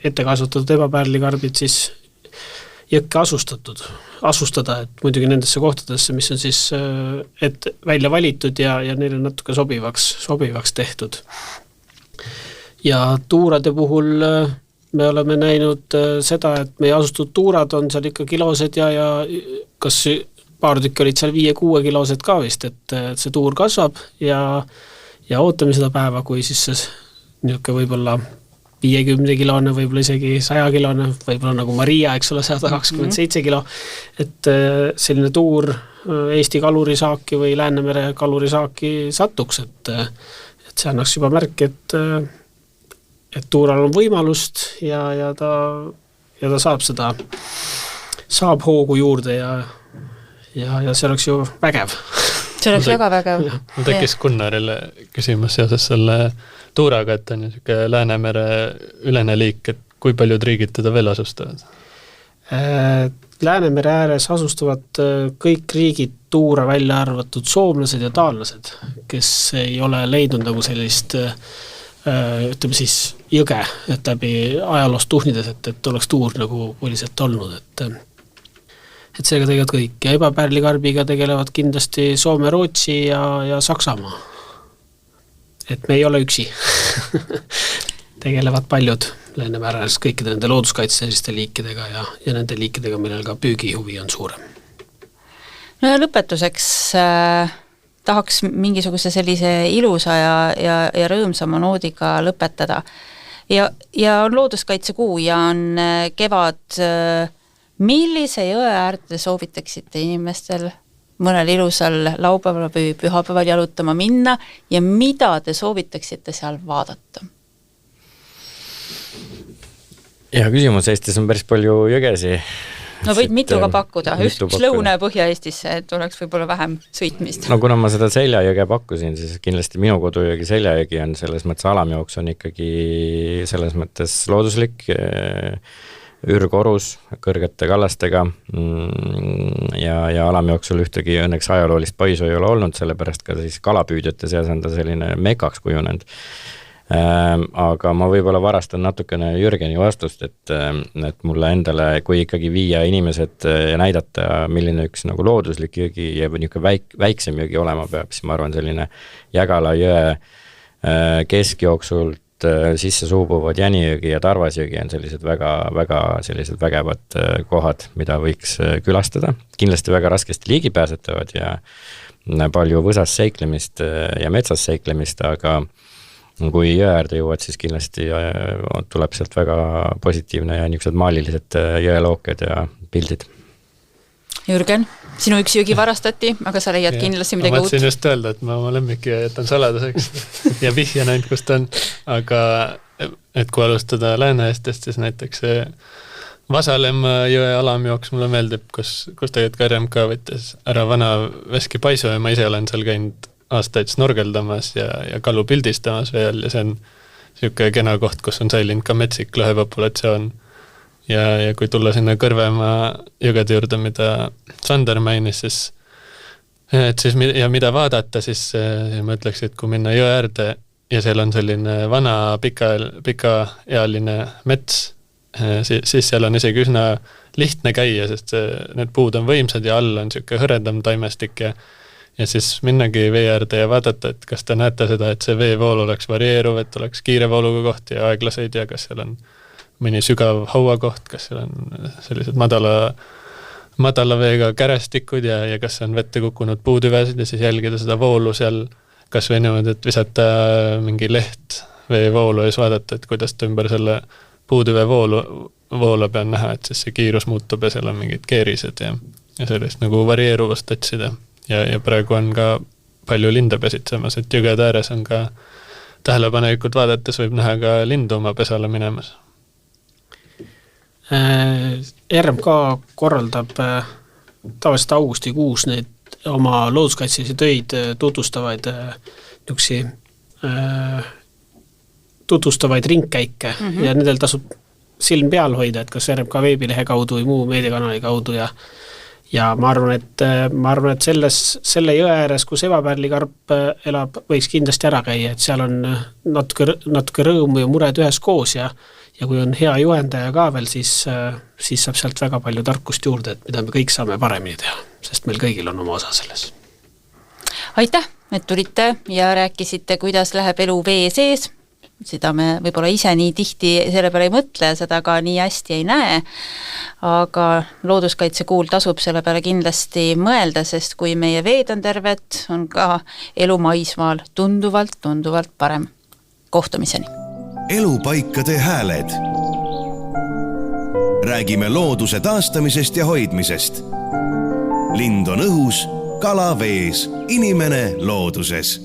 ettekasvatatud ebapärlikarbid siis jõkke asustada, et muidugi nendesse kohtadesse, mis on siis välja valitud ja neile natuke sobivaks tehtud. Ja tuurade puhul me oleme näinud seda, et meie asustatud tuurad on seal ikka kilosed ja kas paar tükki olid seal 5-6 kilosed ka vist, et see tuur kasvab ja ootame seda päeva, kui siis see võib-olla 50-kilone, võib-olla isegi 100-kilone, võib-olla nagu Maria, eks ole, 127 kilo, et selline tuur Eesti kalurisaaki või Läänemere kalurisaaki satuks, et see annaks juba märk, et tuural on võimalust ja ta saab hoogu juurde ja see oleks ju vägev. See oleks väga vägev. Mul tekkis Gunnarile küsimus seoses selle tuuraga, et on ju Läänemere ülene liik, et kui paljud riigid teda veel asustavad? Läänemere ääres asustavad kõik riigid tuura välja arvatud soomlased ja taanlased, kes ei ole leidnud nagu sellist ütleme siis jõge, et läbi ajaloost tuhnides, et oleks tuur nagu põliselt olnud, et seega tegelevad kõik ja ebapärlikarbiga tegelevad kindlasti Soome, Rootsi ja Saksamaa. Et me ei ole üksi. Tegelevad paljud Läänemere ääres kõikide nende looduskaitseliste liikidega ja nende liikidega, millel ka püügihuvi on suurem. No ja lõpetuseks tahaks mingisuguse sellise ilusa ja rõõmsama noodiga lõpetada. Ja on looduskaitsekuu ja on kevad. Millise jõe äärde soovitaksite inimestel mõnel ilusal laupäeval või pühapäeval jalutama minna ja mida te soovitaksite seal vaadata? hea küsimus, Eestis on päris palju jõgesi. No võid mituga pakkuda, üks Lõuna- ja Põhja-Eestisse, et oleks võib-olla vähem sõitmist. No kuna ma seda Seljajõge pakkusin, siis kindlasti minu kodujõgi Seljajõgi on selles mõttes alamjooks on ikkagi selles mõttes looduslik, ürgorus, kõrgete kallastega ja alamjooksul ühtegi õnneks ajaloolist paisu ei ole olnud, sellepärast ka siis kalapüüdjate seas on ta selline mekaks kujunenud. Aga ma võib-olla varastan natukene Jürgeni vastust, et mulle endale, kui ikkagi viia inimesed ja näidata, milline üks nagu looduslik jõgi ja niisugune väiksem jõgi olema peab, siis ma arvan selline Jägala jõe keskjooksult sisse suubuvad Jänijõgi ja Tarvasjõgi on sellised väga sellised vägevad kohad, mida võiks külastada. Kindlasti väga raskesti ligipääsetavad ja palju võsas seiklemist ja metsas seiklemist, aga kui jõe äärde jõuad, siis kindlasti tuleb sealt väga positiivne ja niisugused maalilised jõelooked ja pildid. Jürgen, sinu üks jõgi varastati, aga sa leiad kindlasti midagi uut. Ma mõtlesin just öelda, et ma oma lemmiki jätan saladuseks ja vihjan ainult, kus ta on. Aga et kui alustada Lääne-Eestist, siis näiteks Vasalemma jõe alamjooks mulle meeldib, kus tegelikult ka RMK võttis ära vana Veski paisu ja ma ise olen seal käinud aastaid snorgeldamas ja kallu pildistamas veel ja see on niisugune kena koht, kus on säilinud ka metsik lõhepopulatsioon ja kui tulla sinna Kõrvemaa jõgede juurde, mida Sander mainis, siis mida vaadata, siis ma ütleks, et kui minna jõe äärde ja seal on selline vana pikaealine mets, siis seal on isegi üsna lihtne käia, sest need puud on võimsad ja all on niisugune hõredam taimestik ja siis minnagi vee äärde ja vaadata, et kas te näete seda, et see veevool oleks varieeruv, et oleks kiire vooluga koht ja aeglaseid ja kas seal on mõni sügav hauakoht, kas seal on sellised madala veega kärestikud ja kas on vette kukkunud puutüvesid ja siis jälgida seda voolu seal, kas või niimoodi, et visata mingi leht veevoolu ja siis vaadata, et kuidas ta ümber selle puutüve voola pean näha, et siis see kiirus muutub ja seal on mingid keerised ja sellist nagu varieeruvast otsida. Ja praegu on ka palju linde pesitsemas, et jõgede ääres on ka tähelepanelikult vaadates võib näha ka lindu oma pesale minemas. RMK korraldab tavaliselt augustikuus neid oma looduskaitselisi töid tutvustavaid ringkäike ja nendel tasub silm peal hoida, et kas RMK veebilehe kaudu või muu meediakanali kaudu ja ma arvan, et selle jõe ääres, kus evapärlikarp elab, võiks kindlasti ära käia, et seal on natuke rõõmu ja mured ühes koos ja kui on hea juhendaja ka veel, siis saab sealt väga palju tarkust juurde, et mida me kõik saame paremini teha, sest meil kõigil on oma osa selles. Aitäh, et tulite ja rääkisite, kuidas läheb elu vee sees. Seda me võib-olla ise nii tihti selle peale ei mõtle, seda ka nii hästi ei näe, aga looduskaitsekuul tasub selle peale kindlasti mõelda, sest kui meie veed on terved, on ka elu maismaal tunduvalt parem. Kohtumiseni! Elupaikade hääled. Räägime looduse taastamisest ja hoidmisest. Lind on õhus, kala vees, inimene looduses.